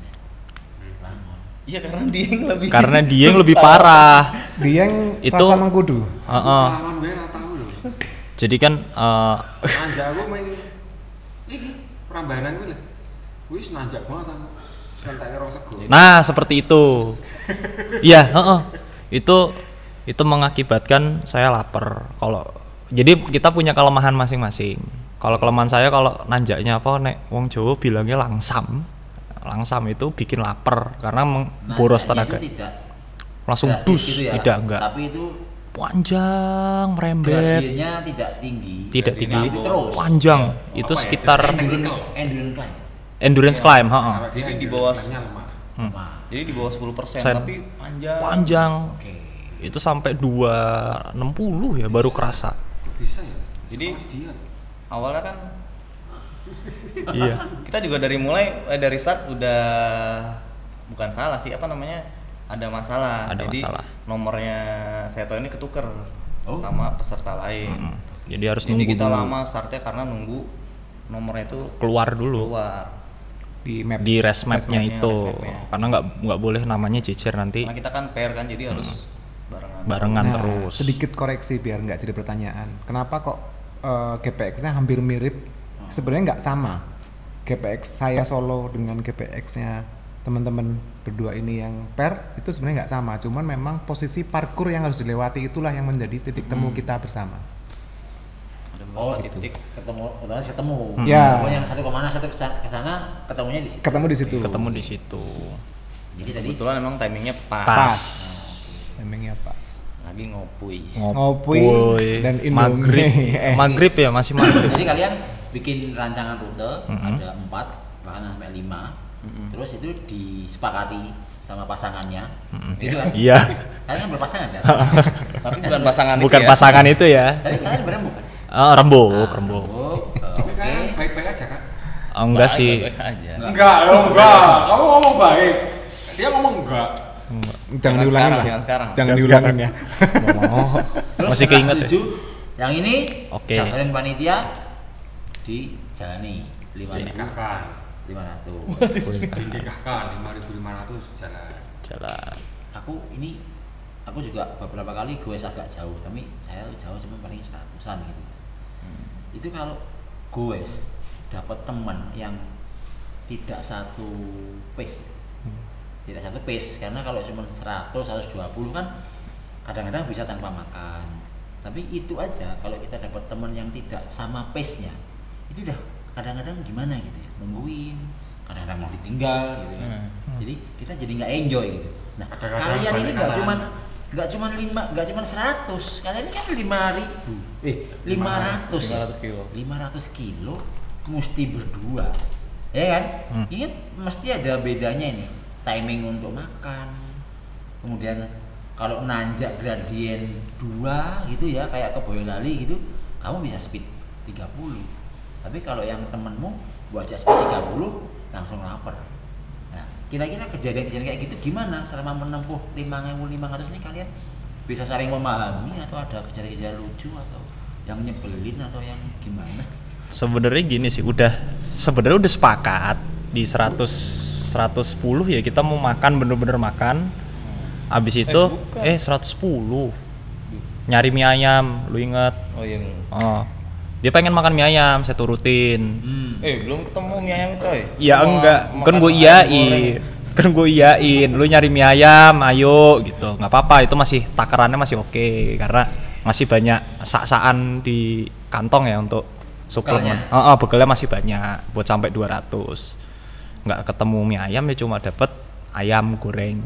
Langon. Iya karena dia yang lebih Karena dia yang lebih parah. Dieng Itu- rasa Mengkudu. Heeh. Pengalaman gue ora tahu lho. Jadi kan Nanjak aku main iki Prambanan gue lho. Wis nanjak banget aku. Sentake rong sego. nah seperti itu. Iya, itu mengakibatkan saya lapar. Jadi kita punya kelemahan masing-masing. Kalau kelemahan saya kalau nanjaknya apa nek wong Jawa bilangnya langsam. Langsam itu bikin lapar karena boros Nanjaknya tenaga. itu tidak Langsung drastis dus, gitu ya, tidak enggak. Tapi itu Panjang merembet. gradiennya tidak tinggi. Tidak Tapi tinggi. terus. Panjang. Ya, Itu apa ya, sekitar Endurance climb. endurance climb, heeh. Kalau dia Jadi di bawah- endurance-nya lemah. Wah, Jadi di bawah 10%, Sen. tapi panjang. Panjang. oke. Itu sampai 260 ya baru kerasa. Kok bisa ya? Jadi- Sekelas dia. Awalnya kan Iya. kita juga dari start udah bukan salah sih, apa namanya, ada masalah. Ada Jadi masalah. nomornya Seto ini ketuker Oh. sama peserta lain. Jadi harus Jadi nunggu kita dulu. lama startnya karena nunggu nomornya itu Keluar dulu keluar. Di map. di rest mapnya Rest mapnya, itu. rest mapnya. Karena nggak boleh namanya jejer nanti Karena kita kan pair kan, jadi harus barengan. barengan Nah, terus. sedikit koreksi biar nggak jadi pertanyaan. Kenapa kok GPX-nya hampir mirip? Sebenarnya nggak sama. GPX saya solo dengan GPX-nya teman-teman berdua ini yang pair itu sebenarnya nggak sama. Cuman memang posisi parkur yang harus dilewati itulah yang menjadi titik temu kita bersama. Ada Oh, beberapa titik. otomatis ketemu. Ya. Pokoknya yang satu kemana, satu ke sana, ketemunya di situ. Ketemu di situ. Ketemu di situ. Jadi tadi Kebetulan emang timingnya pas. Pas. Emangnya pas. Lagi ngopuy. Ngopi dan Indomie. Maghrib. Maghrib ya, masih maghrib. jadi kalian bikin rancangan rute ada 4 bahkan sampai 5. Terus itu disepakati sama pasangannya. Itu kan? Iya. Kalian kan berpasangan kan? Tapi bukan pasangan Bukan itu ya. pasangan itu ya. Tapi kalian berembuk kan? Rembuk. Tapi Oke. kan baik-baik aja kan? Enggak sih. Baik aja. Enggak, enggak. Kamu ngomong baik. Dia ngomong enggak. Jangan diulangin lah. Jangan sekarang. Jangan diulangin ya. Oh, Terus masih setelah keinget ya. setuju, yang ini Oke. daftarin panitia dijalani 5.500. Dinikahkan. 500. Dinikahkan 5.500 jalan. Jalan. Aku juga beberapa kali gue agak jauh, tapi saya jauh cuma paling 100-an gitu. Itu kalau gue dapat teman yang tidak satu pace, tidak satu pace, karena kalau cuma 100, 120 kan kadang-kadang bisa tanpa makan. Tapi itu aja, kalau kita dapat teman yang tidak sama pace-nya, itu dah kadang-kadang gimana gitu ya, nungguin, kadang-kadang mau ditinggal gitu kan. Jadi kita jadi nggak enjoy gitu. Nah, Kadang-kadang kalian ini balik kanan. nggak cuman 100, kalian ini kan 500 kilo. 500 kilo mesti berdua, ya kan? Ini mesti ada bedanya ini, timing untuk makan, kemudian kalau nanjak gradien 2 gitu ya, kayak ke Boyolali gitu, kamu bisa speed 30. Tapi kalau yang temenmu buat ajak speed 30 langsung lapar. Nah, kira-kira kejadian-kejadian kayak gitu gimana selama menempuh 5.500 ini, kalian bisa saling memahami atau ada kejadian-kejadian lucu atau yang nyebelin atau yang gimana? Sebenarnya gini sih, sebenarnya udah sepakat di 110 ya, kita mau makan, bener-bener makan. Abis itu 110 nyari mie ayam, lu inget? Oh iya. Oh, dia pengen makan mie ayam, saya turutin. Belum ketemu mie ayam coy. Ya Cuma enggak, kan makan gue ayam iyain, goreng. kan gue iyain, lu nyari mie ayam, ayo gitu, nggak apa-apa, itu masih takarannya masih oke, karena masih banyak sak-sakan di kantong ya untuk suplemen. Bekalnya masih banyak buat sampai 200. Nggak ketemu mie ayam ya, cuma dapet ayam goreng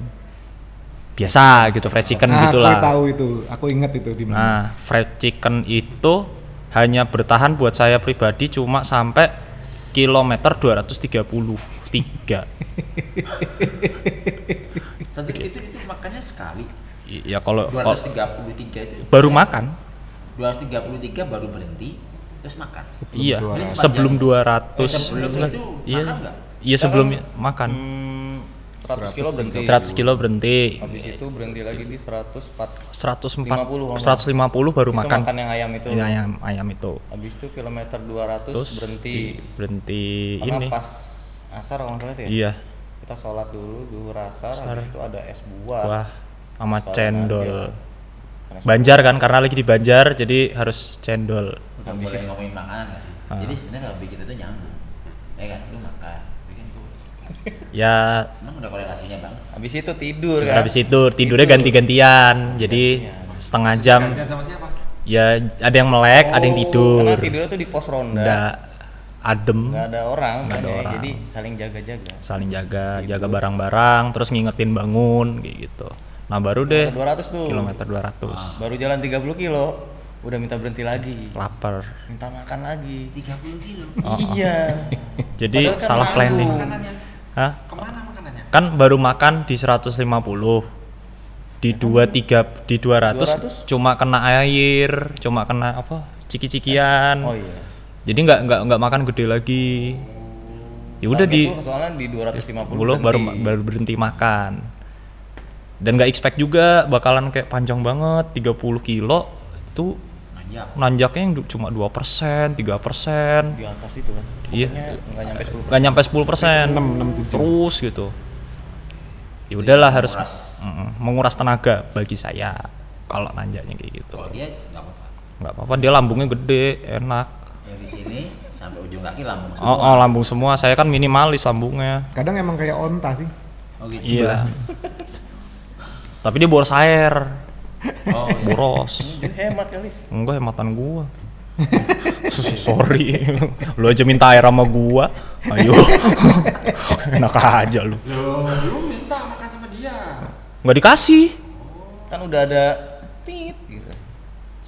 biasa gitu, fried chicken gitulah. Aku tahu itu, aku inget itu di mana. Nah, fried chicken itu hanya bertahan buat saya pribadi cuma sampai kilometer 233. Satu itu makannya sekali. Ya kalau 233 itu. baru makan. 233 baru berhenti terus makan. Iya, 200. sebelum 200. Sebelum itu Iya. makan nggak? Iya, sebelumnya makan. 100 kilo berhenti. 100 kilo berhenti. Habis itu berhenti lagi di 104. 150 baru Itu makan. makan yang ayam itu. Iya, ayam itu. Habis itu kilometer 200 Terus berhenti Karena ini. pas asar kalau nggak salah itu ya. Iya. Kita sholat dulu, zuhur asar, Asar. habis itu ada es buah. Wah, sama Sholat cendol. maghrib. Es Banjar kan, karena lagi di Banjar jadi harus cendol. Bukan boleh ngomongin makanan nggak sih? Jadi sebenarnya kalau bikin itu nyambung, ya kan? Lu makan, bikin gue. Ya, Emang udah korelasinya bang? Habis itu tidur kan. habis itu tidurnya ganti-gantian. Jadi setengah jam. Gantian sama siapa? Ya ada yang melek, ada yang tidur. Karena tidurnya tuh di pos ronda. Nggak adem, Nggak ada orang, Nggak ada makanya. orang. Jadi saling jaga-jaga. saling jaga barang-barang, terus ngingetin bangun kayak gitu. Nah baru deh Kilometer 200 tuh. kilometer 200. Baru jalan 30 kilo, udah minta berhenti lagi. Lapar. Minta makan lagi. 30 kilo. Iya. Jadi Padahal kan salah nanggung. planning. Makanannya Hah? kemana makanannya? Kan baru makan di 150. Di 200 200? cuma kena air, cuma kena apa? Ciki-cikian. Oh iya. Jadi nggak makan gede lagi. Ya udah di soalnya di 250 baru berhenti makan. Dan nggak expect juga bakalan kayak panjang banget 30 kilo itu Nanjak. nanjaknya yang cuma 2%, 3%. di atas itu kan. Iya. Pokoknya nggak nyampe 10. Nggak nyampe 10%. 6, 7. Terus gitu. Ya udahlah, harus menguras tenaga bagi saya kalau nanjaknya kayak gitu. Kalau dia nggak apa-apa. Nggak apa-apa, dia lambungnya gede, enak. Dari sini sampai ujung kaki lambung semua. Oh, lambung semua. Saya kan minimalis lambungnya. Kadang emang kayak onta sih. Oh gitu. Iya. Tapi dia boros air. Oh iya. Boros. Dia hemat kali. Enggak, hematan gua. Sorry. Lu aja minta air sama gua. Ayo. Enak aja lu. Loh, lu minta makan sama dia. Nggak dikasih. Kan udah ada tit gitu.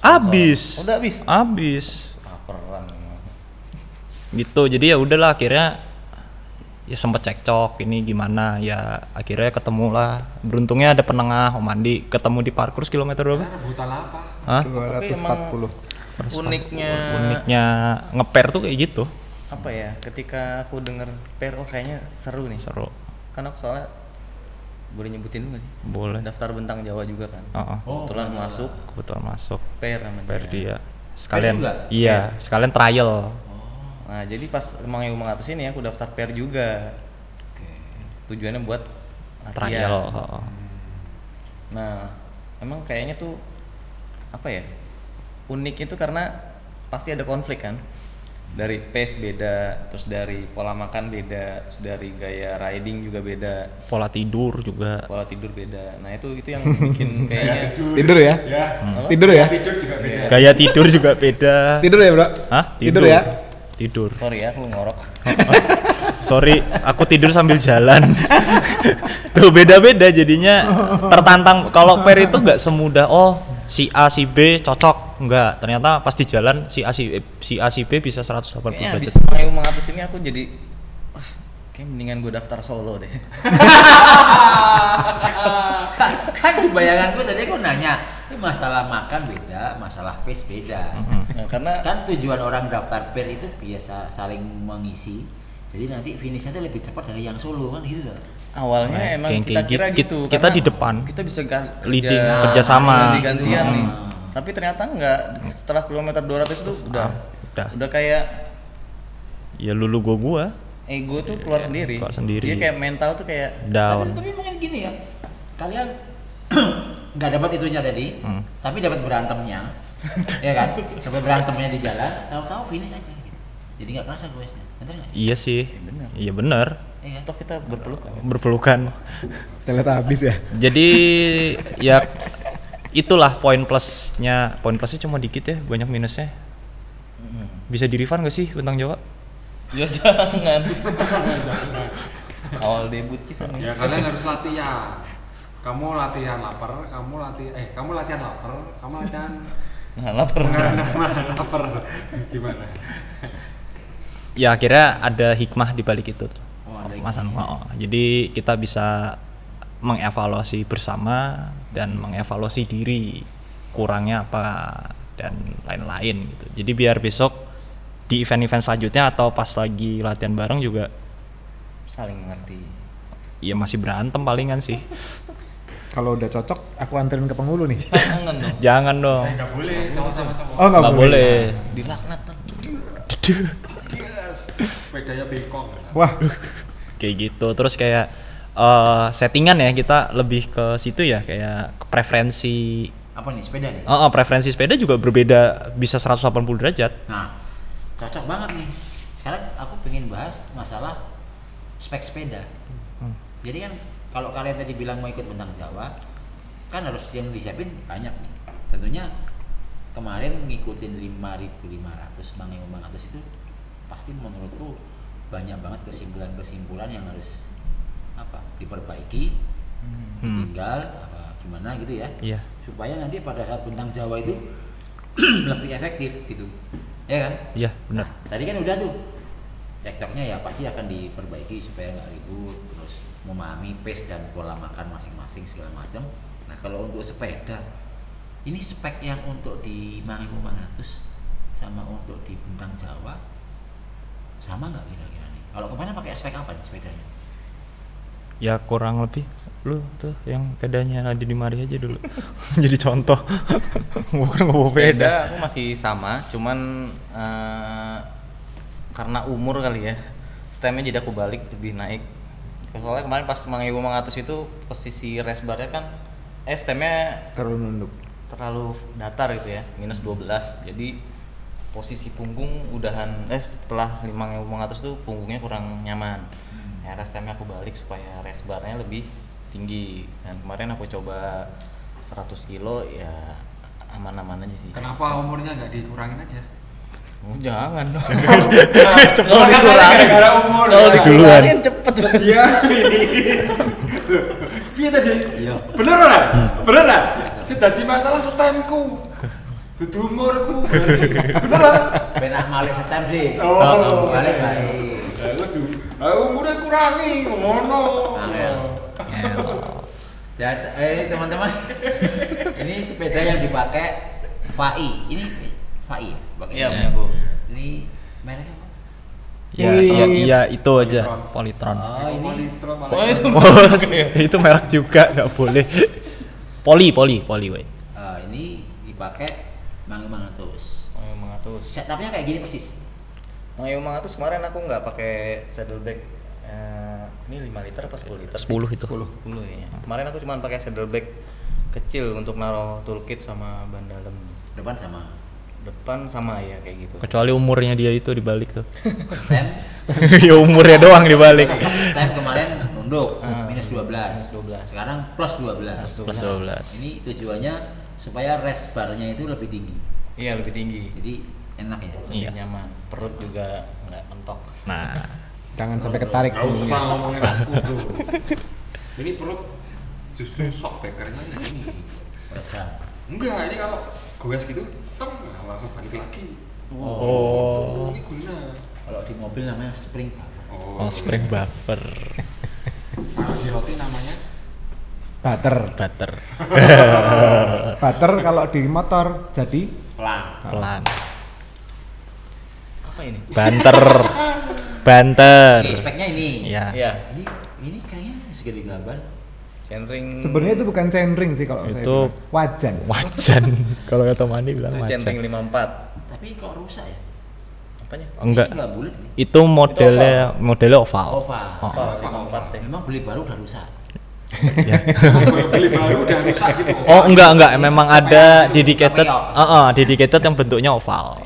Habis. Udah habis. Habis. Laparan. gitu. Jadi ya udahlah, akhirnya ya sempet cekcok ini gimana, ya akhirnya ketemu lah, beruntungnya ada penengah Om Andi, ketemu di parkur kilometer berapa? Rebutan apa? Hah? 240. Uniknya ngeper tuh kayak gitu, apa ya, ketika aku denger pair, oh kayaknya seru nih, seru. kan aku soalnya boleh nyebutin nggak sih, Boleh. daftar bentang Jawa juga kan, kebetulan masuk Kebetulan masuk pair namanya. per dia sekalian juga? iya sekalian trial. Nah jadi pas emang 500 ini aku daftar pair juga. Tujuannya buat latihan. Trial. Nah emang kayaknya tuh apa ya, unik itu karena pasti ada konflik kan, dari pace beda, terus dari pola makan beda, terus dari gaya riding juga beda, Pola tidur juga. pola tidur beda. Nah itu yang bikin kayaknya Tidur ya? Apa? Tidur ya? Tidur juga beda. Gaya tidur juga beda. Tidur ya, Bro? Hah? Tidur ya? Tidur. Sorry ya aku ngorok. Sorry, aku tidur sambil jalan. Tuh beda-beda jadinya, tertantang. Kalau pair itu nggak semudah si A si B cocok, enggak. Ternyata pas di jalan si A si B bisa 180 Kayaknya habis derajat. 500 ini aku jadi wah, kayak mendingan gue daftar solo deh. Kan di bayangan gue tadi aku nanya, ini masalah makan beda, masalah pace beda. Nah, karena Kan tujuan orang daftar pair itu biasa saling mengisi, jadi nanti finishnya tuh lebih cepat dari yang solo kan gitu loh. awalnya Nah, emang kayak kita kira gitu. gitu. Kita karena di depan. Kita bisa Leading, kerjasama. ganti-gantian nih. Tapi ternyata enggak. Setelah kilometer 200 itu udah kayak Ya lulu gua ego tuh keluar sendiri. keluar sendiri. Dia kayak mental tuh kayak down. Tapi mungkin gini ya, kalian nggak dapat itunya tadi, tapi dapat berantemnya, ya kan? Dapat berantemnya di jalan, tahu-tahu finish aja. Gitu. Jadi nggak kerasa goesnya, bener nggak sih? Iya sih. bener. Iya bener. Iya kan? toh kita berpelukan. Berpelukan. Ternyata habis ya. Jadi ya itulah poin plusnya. Poin plusnya cuma dikit ya, banyak minusnya. Bisa di refund gak sih bentang Jawa? Ya jangan. Awal debut kita nih. Ya kalian harus latihan. Kamu latihan lapar, kamu latihan lapar, kamu latihan Nggak lapar. menahan lapar. Gimana? Ya akhirnya ada hikmah di balik itu. ada Mas Anu. Jadi kita bisa mengevaluasi bersama dan mengevaluasi diri, kurangnya apa dan lain-lain gitu. Jadi biar besok di event-event selanjutnya atau pas lagi latihan bareng juga Saling mengerti. ya masih berantem palingan sih. Kalau udah cocok, aku anterin ke penghulu nih. Jangan dong. Jangan dong. Nggak boleh cowok sama cowok. Oh, Nggak boleh. Dilaknat kan. Sepedanya bengkok. Wah, Kayak gitu. Terus kayak settingan ya, kita lebih ke situ ya, kayak ke preferensi. Apa nih, sepeda nih? Preferensi sepeda juga berbeda, bisa 180 derajat. Nah, cocok banget nih. Sekarang aku pengen bahas masalah spek sepeda. Jadi kan kalau kalian tadi bilang mau ikut bentang Jawa, kan harus yang disiapin banyak nih. Tentunya kemarin ngikutin 5.500 Bang 500 itu pasti menurutku banyak banget kesimpulan-kesimpulan yang harus diperbaiki, tinggal apa gimana gitu ya. Iya. Supaya nanti pada saat bentang Jawa itu lebih efektif gitu. Ya kan? Iya, benar. Tadi kan udah tuh cekcoknya ya pasti akan diperbaiki supaya nggak ribut, terus memahami pace dan pola makan masing-masing segala macam. Nah kalau untuk sepeda ini spek yang untuk di Mang 500 sama untuk di bentang Jawa sama nggak kira-kira nih? Kalau kemana pakai spek apa nih sepedanya? Ya kurang lebih lu tuh yang pedanya Nadine Mari aja dulu. Jadi contoh. Bukan nggak bawa peda. Beda, aku masih sama, cuman karena umur kali ya, stemnya jadi aku balik lebih naik. Soalnya kemarin pas Mang 500 itu posisi race barnya kan stemnya terlalu nunduk. terlalu datar gitu ya, minus 12. Jadi posisi punggung udahan setelah 5.500 tuh punggungnya kurang nyaman. Ya stemnya aku balik supaya race barnya lebih tinggi. Dan kemarin aku coba 100 kilo ya aman-aman aja sih. Kenapa umurnya nggak dikurangin aja? Oh, jangan dong. Kalau dikurangin gara-gara umur. Kalau ya. dikurangin cepet. Iya. Iya tadi. Iya. Bener lah. Bener lah. Sudah di masalah stemku. Kudu umurku. Bener lah. Benak malih setem sih. Oh. Balik. Kudu. Umure kurangi ngono. Angel. Teman-teman, ini sepeda yang dipakai Fai. Ini Fai ya? Iya, punya aku. Ini mereknya apa? Iya itu aja Polytron. Oh, ini Oh, itu Itu merek juga nggak boleh. Poli weh. ini dipakai Mang 500. Mang 500. Setupnya kayak gini persis. Mang 500 kemarin aku nggak pakai saddlebag. Ini 5 liter apa 10 liter? 10 itu. 10 ya. Kemarin aku cuma pakai saddlebag kecil untuk naruh toolkit sama ban dalam. Depan sama ya kayak gitu. Kecuali umurnya dia itu dibalik tuh. Tem Ya umurnya doang dibalik. Tem kemarin nunduk minus minus 12. 12. Sekarang plus 12. Plus 12. Ini tujuannya supaya rest barnya itu lebih tinggi. Iya, lebih tinggi. Jadi enak ya. Iya. Lebih nyaman. Perut juga nggak mentok. Nah, Jangan sampai ketarik Gak usah punggungnya. ngomongin aku bro. Ini perut justru sok bekernya di sini. Redang. Enggak, ini kalau goes gitu, teng langsung balik lagi. Oh. Itu, ini guna. Kalau di mobil namanya spring buffer. oh spring buffer, Kalau di roti namanya Butter. Butter kalau di motor jadi pelan. Apa ini? banter. Oke, speknya ini. Iya. Iya. Ini kayaknya segede gaban. Centering. sebenarnya itu bukan centering sih kalau saya Itu- bilang. Wajan. Wajan. Kalau kata Mandi bilang Itu wajan. centering 54. Tapi kok rusak ya? Apanya? Enggak. Ini enggak bulat nih. Itu modelnya oval. Oval. Oval 54 ya. Memang beli baru udah rusak. Ya. Beli baru udah rusak gitu. Oh enggak, memang ada dedicated, Cameo. dedicated yang bentuknya oval.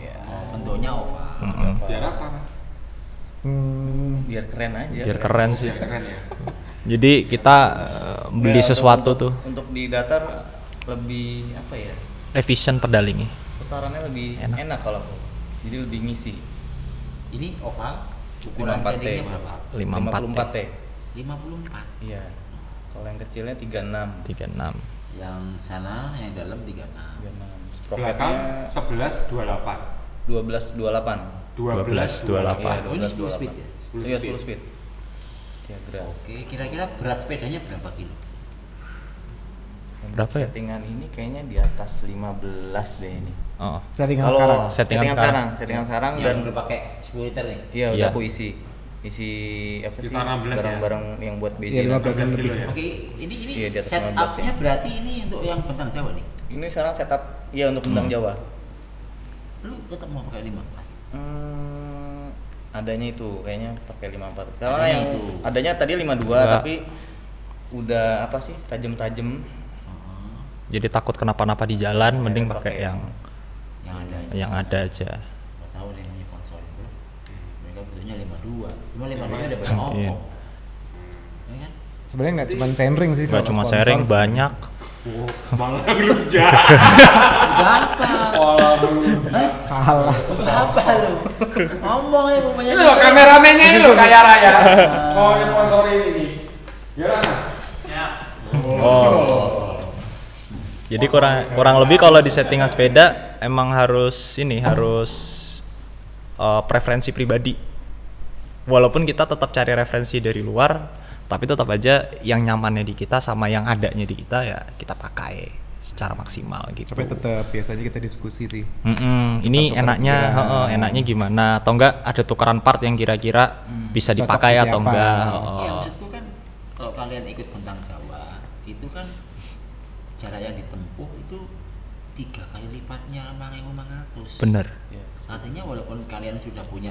Bentuknya oval. Biar apa mas? Biar keren aja. Biar keren sih. Biar keren ya. Jadi kita beli Ya, sesuatu untuk, tuh Untuk di datar lebih apa ya? efisien pedalingnya. Putarannya lebih Enak. enak kalau aku. Jadi lebih ngisi. Ini oval. Ukuran 54T. settingnya berapa? 54 T. 54. Iya. Kalau yang kecilnya 36. 36. Yang sana yang dalam 36. 36. Belakang Sprocketnya 11 28. 1228. 12 28. Oh, ini 10 speed ya? 10 Iya, speed. 10 speed. Diagram. Oke, kira-kira berat sepedanya berapa kilo? Berapa ya? Settingan ini kayaknya di atas 15 deh ini. Oh. Settingan Kalau sekarang. Settingan sekarang Yang dan udah pakai 10 liter nih. iya Iya. udah aku isi apa sih Sekitar 16 ya? barang-barang yang buat BJ. Iya, 15 15 lebih. kilo ya. Oke, ini Iya, di atas 15 setupnya ya. berarti ini untuk yang bentang Jawa nih. Ini sekarang setup iya untuk bentang Jawa. Lu tetap mau pakai 54. Adanya itu kayaknya pakai 54. Karena Adanya yang itu. adanya tadi 52 Enggak. tapi udah apa sih tajam-tajam. Oh, Jadi takut kenapa-napa di jalan, mending pakai pakai yang yang ada aja. yang ada aja. Nggak tahu nih punya konsol bro. Mereka bentuknya 52. Cuma 52 udah banyak Iya. ngomong. Ya kan? Sebenarnya nggak cuma centering sih. Gak kalau cuma sponsor sharing, sih. banyak. Malah ngelunjak. Berapa? Malah ngelunjak. Kalah. Berapa lu? Ngomong ya pokoknya. Ini loh kameramennya ini loh kayak raya. Mau sponsorin ini. Ya mas. Oh. Jadi kurang lebih kalau di settingan sepeda emang harus preferensi pribadi. Walaupun kita tetap cari referensi dari luar, tapi tetap aja yang nyamannya di kita sama yang adanya di kita ya kita pakai secara maksimal gitu. Tapi tetap biasanya kita diskusi sih. Ini Tukar enaknya, pikiran. enaknya gimana? Atau enggak ada tukaran part yang kira-kira bisa Cocok dipakai ke atau siapa? enggak? Ya maksudku kan kalau kalian ikut bentang Jawa itu kan jarak yang ditempuh itu 3 kali lipatnya Mang 500. Bener. Artinya walaupun kalian sudah punya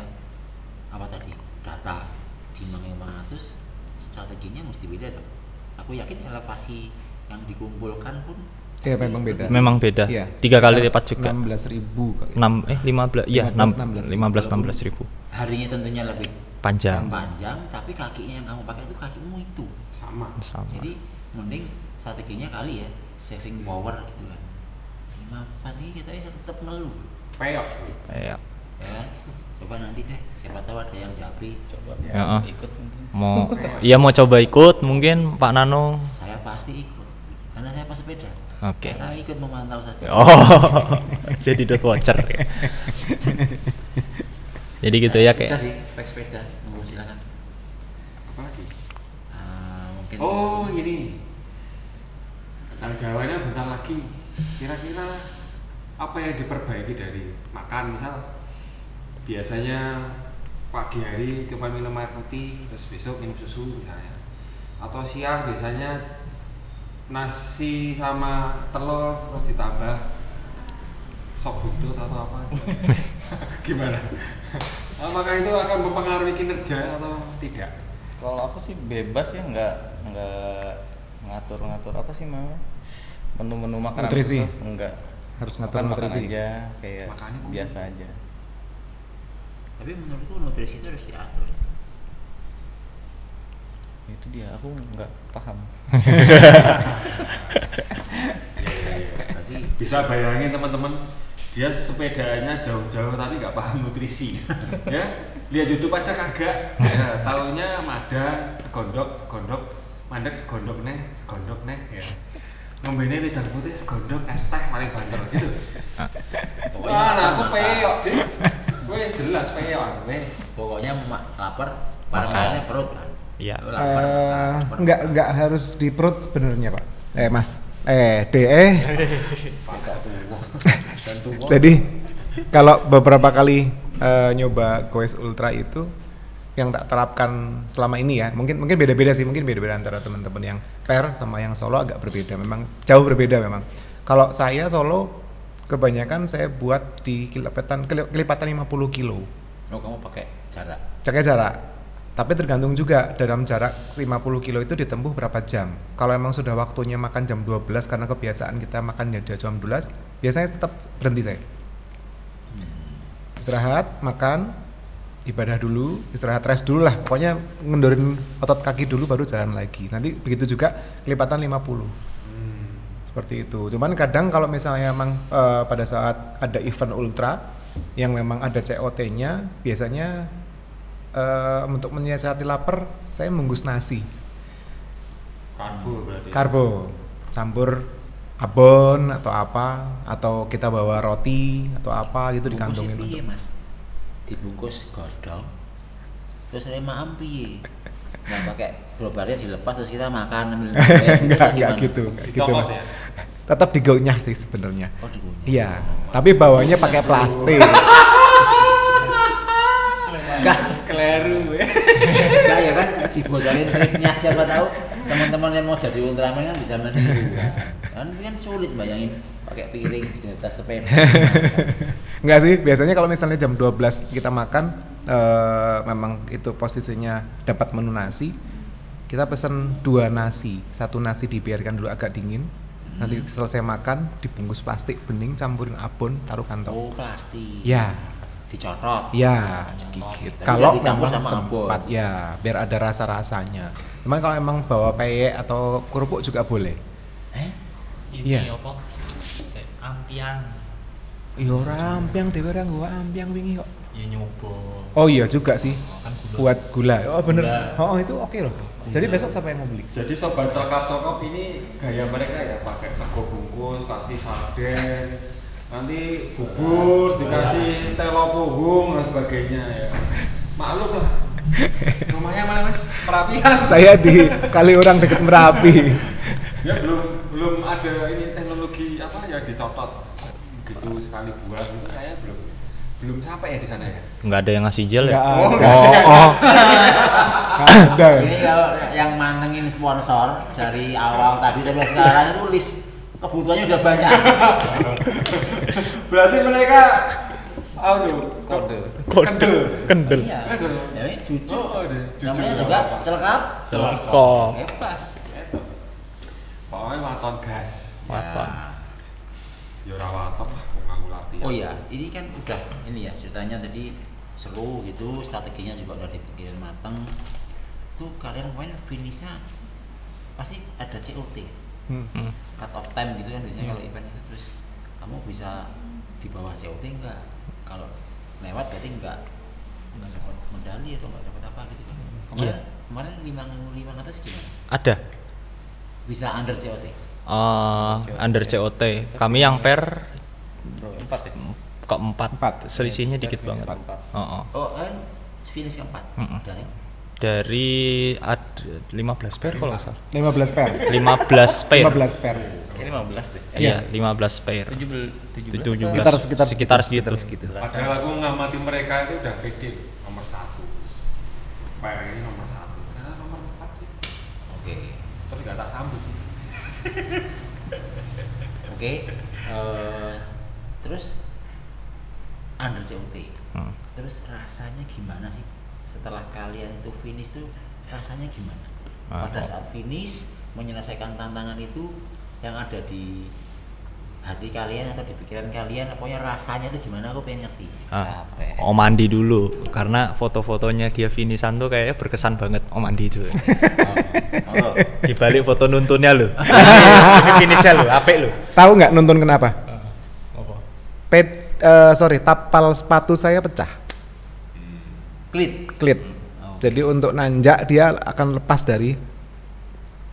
apa tadi data di Mang 500, strateginya mesti beda dong. Aku yakin elevasi yang dikumpulkan pun Iya, memang beda. Memang beda. Iya. 3 kali lipat juga. 16.000 kali. 15 iya 15, 16 ribu harinya tentunya lebih panjang. tapi kakinya yang kamu pakai itu kakimu itu. Sama. Jadi mending strateginya kali ya saving power gitu kan. 54 ini kita tetap ngeluh Peyok. Iya. ya kan. Coba nanti deh siapa tahu ada yang japri. Coba Ya, ikut mungkin. mau coba ikut mungkin Pak Nano. Saya pasti ikut. Karena saya pesepeda. Oke. Saya ikut memantau saja. Oh, jadi dot watcher. Jadi gitu ya kayak. Tadi pakai sepeda, silakan. Apa lagi? Mungkin. Oh ini tentang Jawanya bentar lagi. Kira-kira apa yang diperbaiki dari makan, misal biasanya pagi hari cuma minum air putih, terus besok minum susu misalnya, atau siang biasanya nasi sama telur terus ditambah sop buntut atau apa. Gimana? Apakah itu akan mempengaruhi kinerja atau tidak? Kalau aku sih bebas ya, nggak ngatur apa sih mau menu makanan Nutrisi. khusus, enggak. Harus ngatur Makan nutrisi. aja kayak Makannya kudu. biasa aja. Tapi menurutku nutrisi itu harus diatur. Itu dia, aku nggak paham. Berarti Bisa bayangin teman-teman, dia sepedanya jauh-jauh tapi nggak paham nutrisi. Ya, lihat YouTube aja kagak. Ya, taunya madang, segondok, mandek segondok neh, ya. Ngombene wedang putih segondok es teh paling banter gitu. Wah, nah aku peyok, Dik. Wes jelas peyok, wes. pokoknya lapar, pada perut kan. Iya. Lu lapar. Nggak harus di perut sebenarnya Pak. Mas. Jadi kalau beberapa kali nyoba Goes Ultra itu yang tak terapkan selama ini ya, mungkin beda-beda sih, mungkin beda-beda antara teman-teman yang pair sama yang solo agak berbeda, memang jauh berbeda memang. Kalau saya solo kebanyakan saya buat di kelipatan 50 kilo. Oh, kamu pakai jarak. Jarak. Tapi tergantung juga dalam jarak 50 kilo itu ditempuh berapa jam. Kalau emang sudah waktunya makan jam 12 karena kebiasaan kita makannya di jam 12, biasanya tetap berhenti saya. Istirahat, makan, ibadah dulu, istirahat rest dulu lah. Pokoknya ngendorin otot kaki dulu baru jalan lagi. Nanti begitu juga kelipatan 50. Seperti itu. Cuman kadang kalau misalnya emang pada saat ada event ultra yang memang ada COT-nya, biasanya untuk menyiasati lapar saya membungkus nasi. Karbo berarti. Karbo, campur abon atau apa, atau kita bawa roti atau apa gitu dikantongin. Piye, Mas? Dibungkus godong. Terus lema piye? Nggak pakai drobarnya dilepas terus kita makan. Enggak gitu, enggak gitu. Dicopot ya? Tetap digonyah sih sebenarnya. Oh, digunyah. Iya, tapi bawanya pakai plastik. Enggak, Keleru ya. enggak ya kan dibocorin triknya, siapa tahu teman-teman yang mau jadi Ultraman kan bisa meniru kan sulit bayangin pakai piring di atas sepeda. Enggak sih, biasanya kalau misalnya jam 12 kita makan, memang itu posisinya dapat menu nasi, kita pesen 2 nasi, 1 nasi dibiarkan dulu agak dingin, nanti selesai makan dibungkus plastik bening, campurin abon, taruh kantong. Oh, plastik. Ya, Dicocot. ya, gigit. Tapi Kalau nggak dicampur memang sama sempat, abon. ya, biar ada rasa-rasanya. Cuman kalau emang bawa peyek atau kerupuk juga boleh. Ini Iya. apa? Ampiang. Iya, ora ampiang dhewe ora nggawa ampiang wingi kok. Ya nyoba. Oh iya juga sih. Kan gula. Buat gula. Oh bener. Gula. Oh itu oke loh. Jadi besok siapa yang mau beli? Jadi sobat cokap ini gaya mereka ya, pakai sego bungkus, kasih sarden, nanti bubur, dikasih telo punggung dan sebagainya ya. Maklum lah. Rumahnya mana Mas? Perapian. Saya di Kaliurang deket Merapi. Ya belum ada ini teknologi apa ya dicotot gitu sekali buah gitu, saya belum sampai ya di sana ya. Nggak ada yang ngasih gel ya? Nggak ada. Oh. Nggak ada. Ini kalau yang mantengin sponsor dari awal tadi sampai sekarang itu list kebutuhannya udah banyak. Berarti mereka kendel. Iya. Ya, ini cucu. Oh, ada cucu. Namanya juga celekap. Celekap. Bebas. Itu. Pokoknya waton gas. Waton. Ya ora waton lah wong nganggo latihan. Oh iya, ini kan udah ini ya ceritanya tadi seru gitu, strateginya juga udah dipikirin mateng. Tuh kalian main finishnya pasti ada COT, cut off time gitu kan biasanya kalau event itu, terus kamu bisa di bawah COT enggak? Kalau lewat berarti enggak dapat medali atau enggak dapat apa gitu kan? Iya. Kemarin 5 atas gimana? Ada. Bisa under COT? under COT. Kami yang pair Empat ya. keempat. Empat. Selisihnya dikit banget. Oh. Oh, kan finish keempat. Dari Dari 15 pair kalau nggak salah. 15 pair. 15 pair. 15 pair. Ini 15 deh. Iya, 15 pair. 17. Sekitar segitu. Padahal aku ngamati mereka itu udah pede nomor 1. Pair ini nomor 1. Karena nomor 4 sih. Oke. Terus gak tak sambut sih. Oke. Terus under COT. Terus rasanya gimana sih? Setelah kalian itu finish tuh rasanya gimana? Pada saat finish menyelesaikan tantangan itu yang ada di hati kalian atau di pikiran kalian, pokoknya rasanya itu gimana, aku pengen ngerti. Om Andi dulu, karena foto-fotonya dia finishan tuh kayaknya berkesan banget. Om Andi dulu. Di balik foto nuntunnya lo. Ini finishnya lo, apik lo. Tahu nggak nuntun kenapa? Tapal sepatu saya pecah. Klit. Jadi untuk nanjak dia akan lepas dari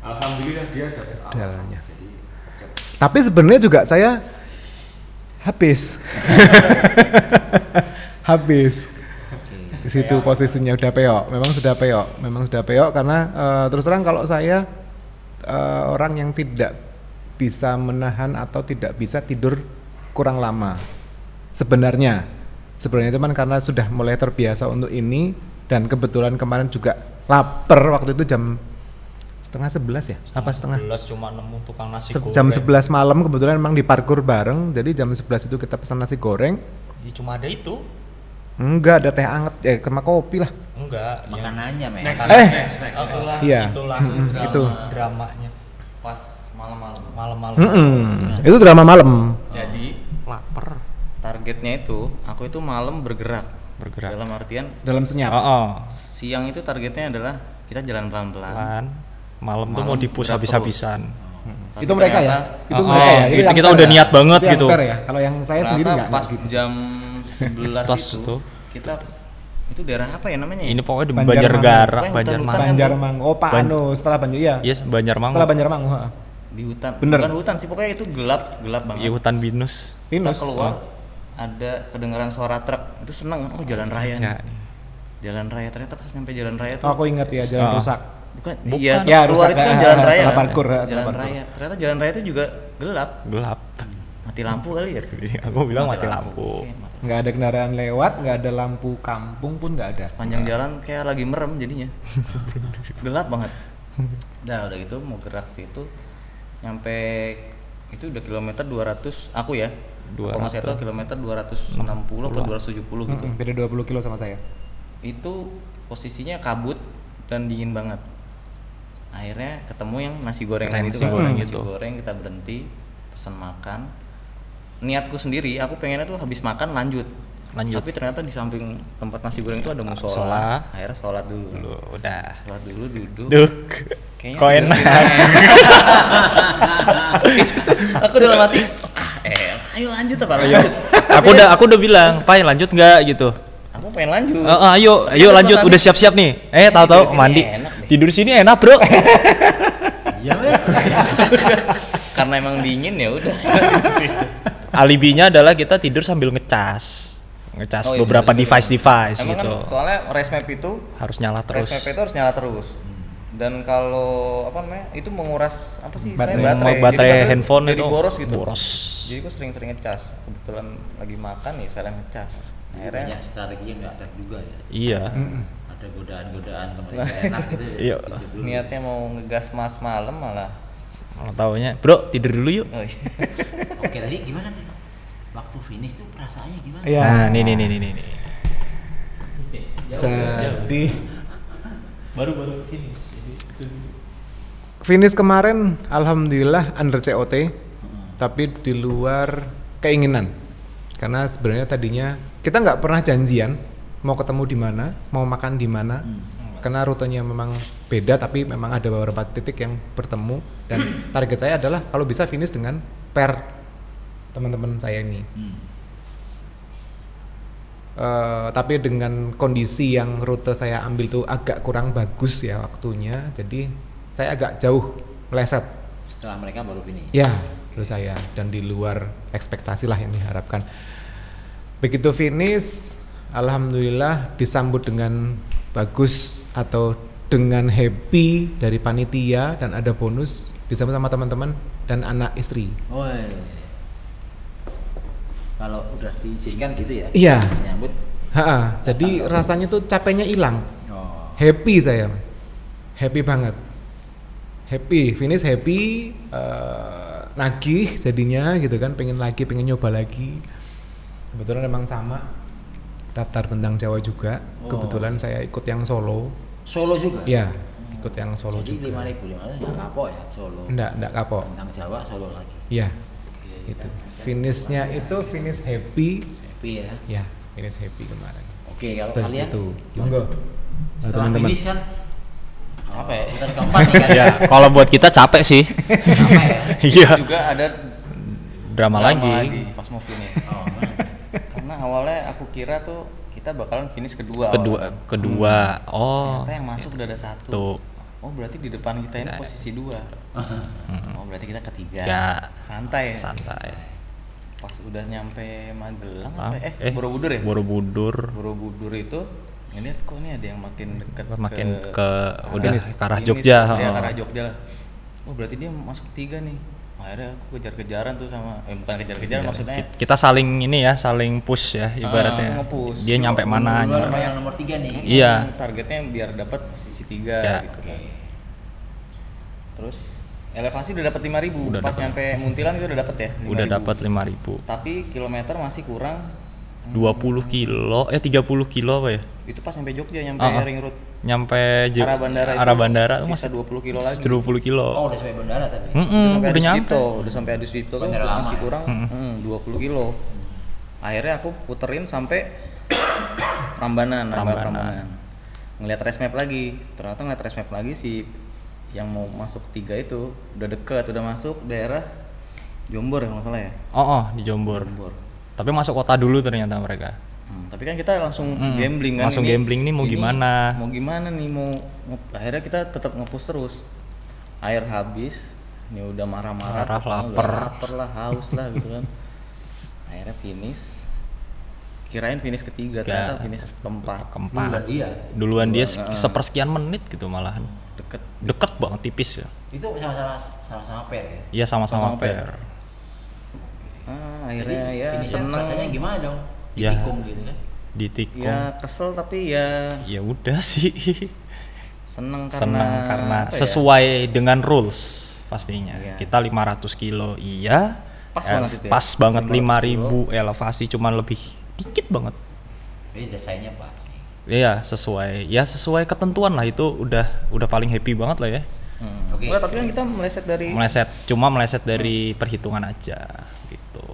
Alhamdulillah dia dapat jalannya. Tapi sebenarnya juga saya habis. Di situ posisinya udah peok. Memang sudah peok karena terus terang kalau saya orang yang tidak bisa menahan atau tidak bisa tidur kurang lama. Sebenarnya cuman karena sudah mulai terbiasa untuk ini dan kebetulan kemarin juga lapar waktu itu jam setengah 11 ya? Apa setengah? 11 cuma nemu tukang nasi goreng. Jam 11 malam kebetulan memang di parkur bareng, jadi jam 11 itu kita pesan nasi goreng. Ya, cuma ada itu. Enggak, ada teh anget, sama kopi lah. Enggak. Makanannya, men. next. Iya. Itu dramanya. Pas malam-malam. Malam-malam. Itu drama malam. Jadi Lapar. targetnya itu aku itu malam bergerak. Dalam artian Dalam senyap. siang itu targetnya adalah kita jalan pelan-pelan. Malam tuh Malam mau di-push berat habis-habisan. Tapi Itu mereka ya? ternyata Itu mereka ya? itu yang kita fair udah ya? niat banget Itu yang gitu. fair ya? Kalau yang saya sendiri ternyata enggak pas gitu. jam 11 Pas itu itu. kita itu daerah apa ya namanya? Ini pokoknya di Banjarmangu. Banjarnegara, Pokoknya Banjarmangu. hutan-hutan. Banjarmangu. Oh, Pak setelah Banjar iya. Yes, Banjarmangu. Setelah Banjarmangu, heeh. Di hutan. Bener. Bukan hutan sih, pokoknya itu gelap banget. Iya, hutan binus. Kita Pinus. keluar ada kedengaran suara truk. Itu seneng, oh jalan raya nih. Ya. Jalan raya, ternyata pas nyampe jalan raya tuh Oh, aku ingat ya, jalan rusak. bukan. Bukan. Iya, Ya, keluar rusak, itu kan jalan raya. setelah parkur, setelah jalan parkur. raya. Ternyata jalan raya itu juga gelap. Gelap. Mati lampu kali ya. Aku bilang mati lampu. Oke, mati. Nggak ada kendaraan lewat, nggak ada lampu kampung pun nggak ada. Panjang jalan kayak lagi merem jadinya. Gelap banget. Nah, udah gitu mau gerak situ nyampe itu udah kilometer 200 aku ya. Kalau nggak salah itu kilometer 260 atau 270 gitu. Beda 20 kilo sama saya. Itu posisinya kabut dan dingin banget. Akhirnya ketemu yang nasi goreng Nasi itu kan. goreng Nasi gitu. goreng kita berhenti pesan makan. Niatku sendiri aku pengennya tuh habis makan lanjut. Tapi ternyata di samping tempat nasi goreng itu ada musola. Musola. Akhirnya sholat dulu. Udah. Sholat dulu duduk. Duk. Kayaknya Kok enak. Aku dalam hati, ayo lanjut apa? Aku udah bilang, "Pai, lanjut nggak?" gitu. Aku pengen lanjut. Ayo lanjut, udah siap-siap nih. Tahu-tahu Tidur sini mandi. enak deh. Tidur sini enak, Bro. Iya, wes. Karena emang dingin ya udah. Alibinya adalah kita tidur sambil ngecas Oh, iya, beberapa bener, device Emang gitu. kan soalnya race map itu Harus nyala race map terus. itu harus nyala terus. Dan kalau apa namanya? Itu menguras apa sih? Baterai. Baterai. Baterai Jadi handphone jadi itu boros gitu. boros. Jadi gue sering-sering ngecas. Kebetulan lagi makan nih, saya ngecas. Akhirnya Banyak strategi yang nggak terduga ya. Iya. Ada godaan-godaan temen yang nggak enak gitu. Iya. Tidur dulu. niatnya mau ngegas mas malam malah. Kalau taunya, "Bro, tidur dulu yuk." Oh, iya. Oke, tadi gimana tuh? Waktu finish tuh perasaannya gimana? Iya. Nah, nih. Sedih. Baru finish. Finish kemarin alhamdulillah under COT, tapi di luar keinginan. Karena sebenarnya tadinya kita nggak pernah janjian mau ketemu di mana, mau makan di mana. Karena rutenya memang beda, tapi memang ada beberapa titik yang bertemu dan target saya adalah kalau bisa finish dengan pair teman-teman saya ini. Tapi dengan kondisi yang rute saya ambil tuh agak kurang bagus ya waktunya, jadi saya agak jauh meleset Setelah mereka baru finish. Ya, menurut saya, dan di luar ekspektasi lah yang diharapkan. Begitu finish, alhamdulillah disambut dengan bagus atau dengan happy dari panitia, dan ada bonus disambut sama teman-teman dan anak istri. Woi. Kalau udah diizinkan gitu ya? Iya. Menyambut. Jadi rasanya tuh capeknya hilang. Oh. Happy saya, Mas. Happy banget. Happy, finish happy, nagih jadinya gitu kan, pengen nyoba lagi. Kebetulan memang sama daftar Bentang Jawa juga. Kebetulan saya ikut yang Solo. Solo juga? Iya, ikut yang Solo jadi juga. 5.500 nggak kapok ya Solo? Enggak kapok. Bentang Jawa Solo lagi. Iya. Itu. Finishnya itu finish happy. Happy ya. Ya, finish happy kemarin. Oke, kalau Seperti kalian itu. Monggo. setelah Teman-teman. finish kan Apa ya? putaran keempat nih kan? Ya, kalau buat kita capek sih. Apa ya? Iya. Juga ada Drama lagi. pas mau finish. Oh, mana? Karena awalnya aku kira tuh kita bakalan finish kedua. Kedua. Oh. Ternyata yang masuk udah ada satu. Tuh. Oh berarti di depan kita ini posisi 2. Oh berarti kita ketiga. Ya. Santai. Santai. Pas udah nyampe Magelang Ah, apa? Borobudur ya? Borobudur itu ini kok ini ada yang makin dekat Makin ke ke udah finish. ke arah finish. Jogja. Ya, Oh. ke arah Jogja lah. Oh berarti dia masuk 3 nih. Akhirnya aku kejar-kejaran tuh sama bukan kejar-kejaran maksudnya Kita saling ini ya, saling push ya ibaratnya. nge-push. Dia nyampe mana? Duluan nyampe- sama yang nomor 3 nih. Iya. Targetnya biar dapat posisi 3 Ya. gitu Oke. kan. Terus elevasi udah dapat 5.000. Udah Pas dapet. nyampe Muntilan itu udah dapat ya? Udah 5.000. dapat 5.000. Tapi kilometer masih kurang 20 kilo, 30 kilo apa ya? itu pas nyampe Jogja, nyampe ring road Nyampe arah bandara arah itu bandara tuh sisa masih 20 kilo lagi. 20 kilo. Oh, udah sampai bandara tapi. Udah Adi nyampe. Sucipto, udah sampai Adi Sucipto tuh Bandara lama masih ya? kurang 20 kilo. Akhirnya aku puterin sampai Prambanan. Ngeliat race map lagi, ternyata ngeliat race map lagi si yang mau masuk 3 itu udah deket, udah masuk daerah Jombor ya kalau nggak salah ya. Oh, di Jombor. Tapi masuk kota dulu ternyata mereka. Tapi kan kita langsung gambling kan. Langsung gambling nih mau gimana. Mau gimana nih akhirnya kita tetap nge-push terus. Air habis, ini udah marah-marah, Marah, udah lapar. lah, haus lah gitu kan. Akhirnya finish. Kirain finish ketiga, ternyata finish keempat. Keempat. Iya. Duluan dia sepersekian menit gitu malahan. Deket. Banget tipis ya. Itu sama-sama pair ya. Iya sama-sama Sama pair. Akhirnya Jadi ya finishnya seneng. rasanya gimana dong? Ya. Ditikung gitu kan. Ditikung. Ya kesel tapi ya Ya udah sih. seneng Senang karena apa ya? sesuai dengan rules pastinya. Iya. Kita 500 kilo iya. Pas banget itu ya? Pas banget 500 5.000 elevasi cuman lebih dikit banget. Jadi desainnya pas nih. Iya, sesuai ketentuan lah, itu udah paling happy banget lah ya. Oke. Enggak, tapi kan kita Meleset dari perhitungan aja gitu.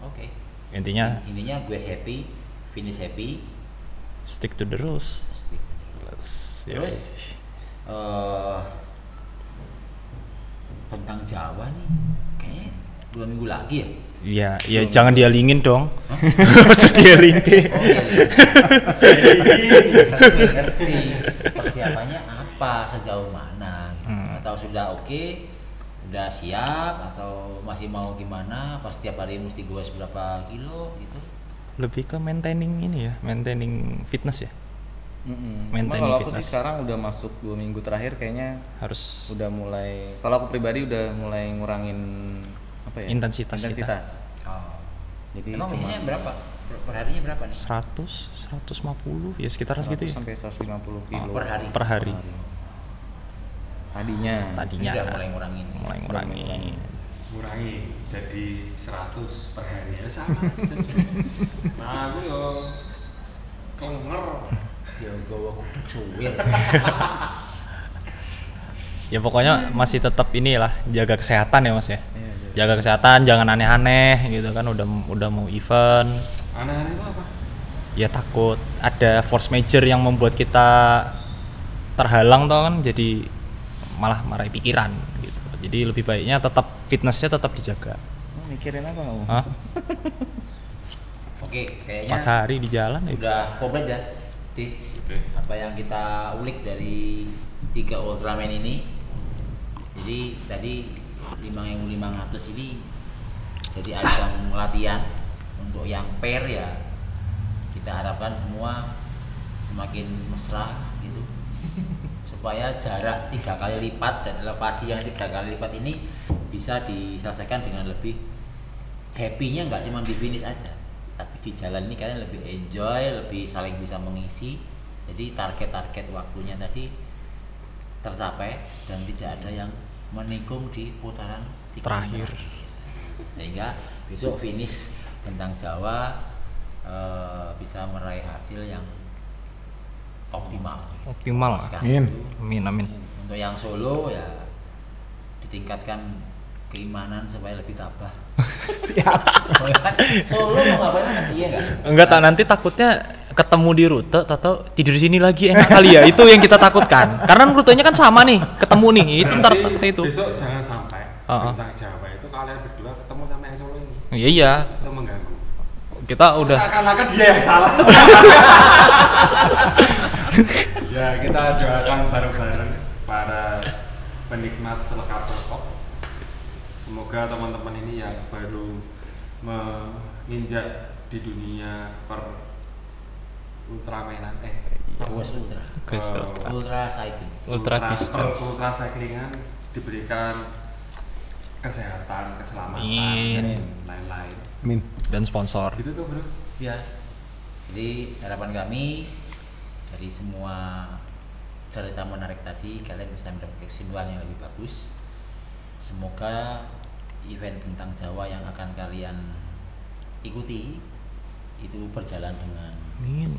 Oke. Intinya Intinya gue happy, finish happy. stick to the rules. Ya. Terus tentang Jawa nih kayaknya 2 minggu lagi ya. Iya, jangan dialingin dong. Maksud dialingin. Oh iya. Ngerti persiapannya apa, sejauh mana gitu. Atau sudah oke, udah siap, atau masih mau gimana, pas setiap hari mesti gue seberapa kilo gitu. Lebih ke maintaining fitness ya. Cuma Maintaining kalau aku sih fitness. sekarang udah masuk 2 minggu terakhir kayaknya Harus udah mulai, kalau aku pribadi udah mulai ngurangin apa ya? Intensitas kita. Oh. Jadi Emang cuma biasanya berapa? Per harinya berapa nih? 150 ya sekitar 100 segitu ya. sampai 150 kilo Per hari. Per hari. Tadinya. Tadinya Udah mulai ngurangin. mulai ngurangin. Kurangi jadi 100 per hari ya sama aja. Nah aku yo kelenger. Ya gawa kuduk suwir. Ya pokoknya masih tetap inilah, jaga kesehatan ya Mas ya. Iya, Jaga kesehatan, jangan aneh-aneh gitu kan, udah mau event. Aneh-aneh itu apa? Ya takut ada force major yang membuat kita terhalang toh kan, jadi malah marahi pikiran gitu. Jadi lebih baiknya tetap fitnessnya tetap dijaga. Mikirin apa kamu? Hah? Oke, 4 kayaknya hari di jalan ya. udah komplit ya. Di apa yang kita ulik dari 3 Ultraman ini. Jadi tadi 5.500 ini jadi ajang latihan untuk yang pair ya. Kita harapkan semua semakin mesra gitu supaya jarak 3 kali lipat dan elevasi yang 3 kali lipat ini bisa diselesaikan dengan lebih happy-nya, nggak cuma di finish aja tapi di jalan ini kalian lebih enjoy, lebih saling bisa mengisi. Jadi target-target waktunya tadi tercapai dan tidak ada yang menikung di putaran Terakhir. sehingga besok finish Bentang Jawa bisa meraih hasil yang optimal. Optimal. Amin. Amin. Untuk yang Solo ya ditingkatkan keimanan supaya lebih tabah. Siap. Solo mau ngapain nanti ya nggak? Enggak, nanti takutnya ketemu di rute atau tidur di sini lagi enak kali ya. Itu yang kita takutkan. Karena rutenya kan sama nih, ketemu nih. Itu ntar itu. Besok jangan sampai Bintang Jawa itu kalian berdua ketemu sama yang Solo ini. Iya. Itu mengganggu. Kita udah Seakan-akan dia yang salah. Ya, kita doakan bareng-bareng para penikmat celekap-celekop. Semoga teman-teman ini yang baru menginjak di dunia ultramenan Ultra cycling. ultra distance. ultra cyclingan diberikan kesehatan, keselamatan, Amin. dan lain-lain. Amin. Dan sponsor. Gitu tuh, Bro. Ya. Jadi harapan kami dari semua cerita menarik tadi kalian bisa mendapat kesimpulan yang lebih bagus. Semoga event Bentang Jawa yang akan kalian ikuti itu berjalan dengan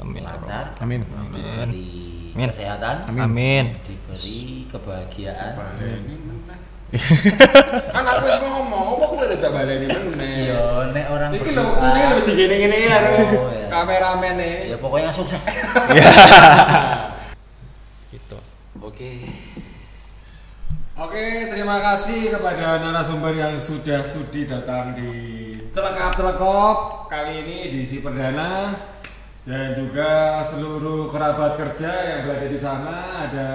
Amin. lancar, Amin. diberi Amin. kesehatan, Amin. diberi kebahagiaan. Baleni meneh. Kan aku wis ngomong, apa kowe udah baleni meneh. Iya, nek orang Iki lho wektune wis digene-gene ya Oh, iya. kameramene. Ya pokoknya sukses. Gitu. Oke. Oke, terima kasih kepada narasumber yang sudah sudi datang di Celekap-Celekop kali ini di Si Perdana dan juga seluruh kerabat kerja yang berada di sana. Ada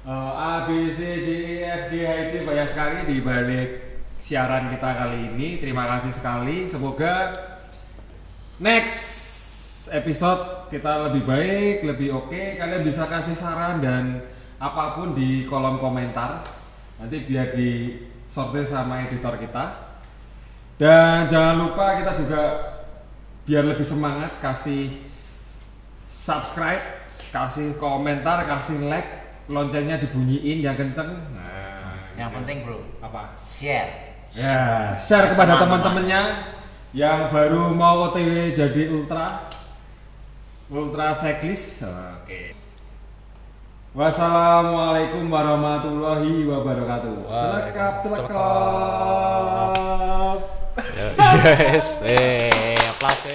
A, B, C, D, E, F, G, H, I, J, banyak sekali di balik siaran kita kali ini. Terima kasih sekali. Semoga next episode kita lebih baik, lebih oke. Kalian bisa kasih saran dan apapun di kolom komentar. Nanti biar disortir sama editor kita. Dan jangan lupa kita juga biar lebih semangat kasih subscribe, kasih komentar, kasih like, loncengnya dibunyiin yang kenceng. Nah, Yang penting bro, apa? share. Ya, share kepada teman-temannya yang baru mau OTW jadi ultra cyclist. Oke. Wassalamualaikum warahmatullahi wabarakatuh. Celekap. Yes. Aplaus.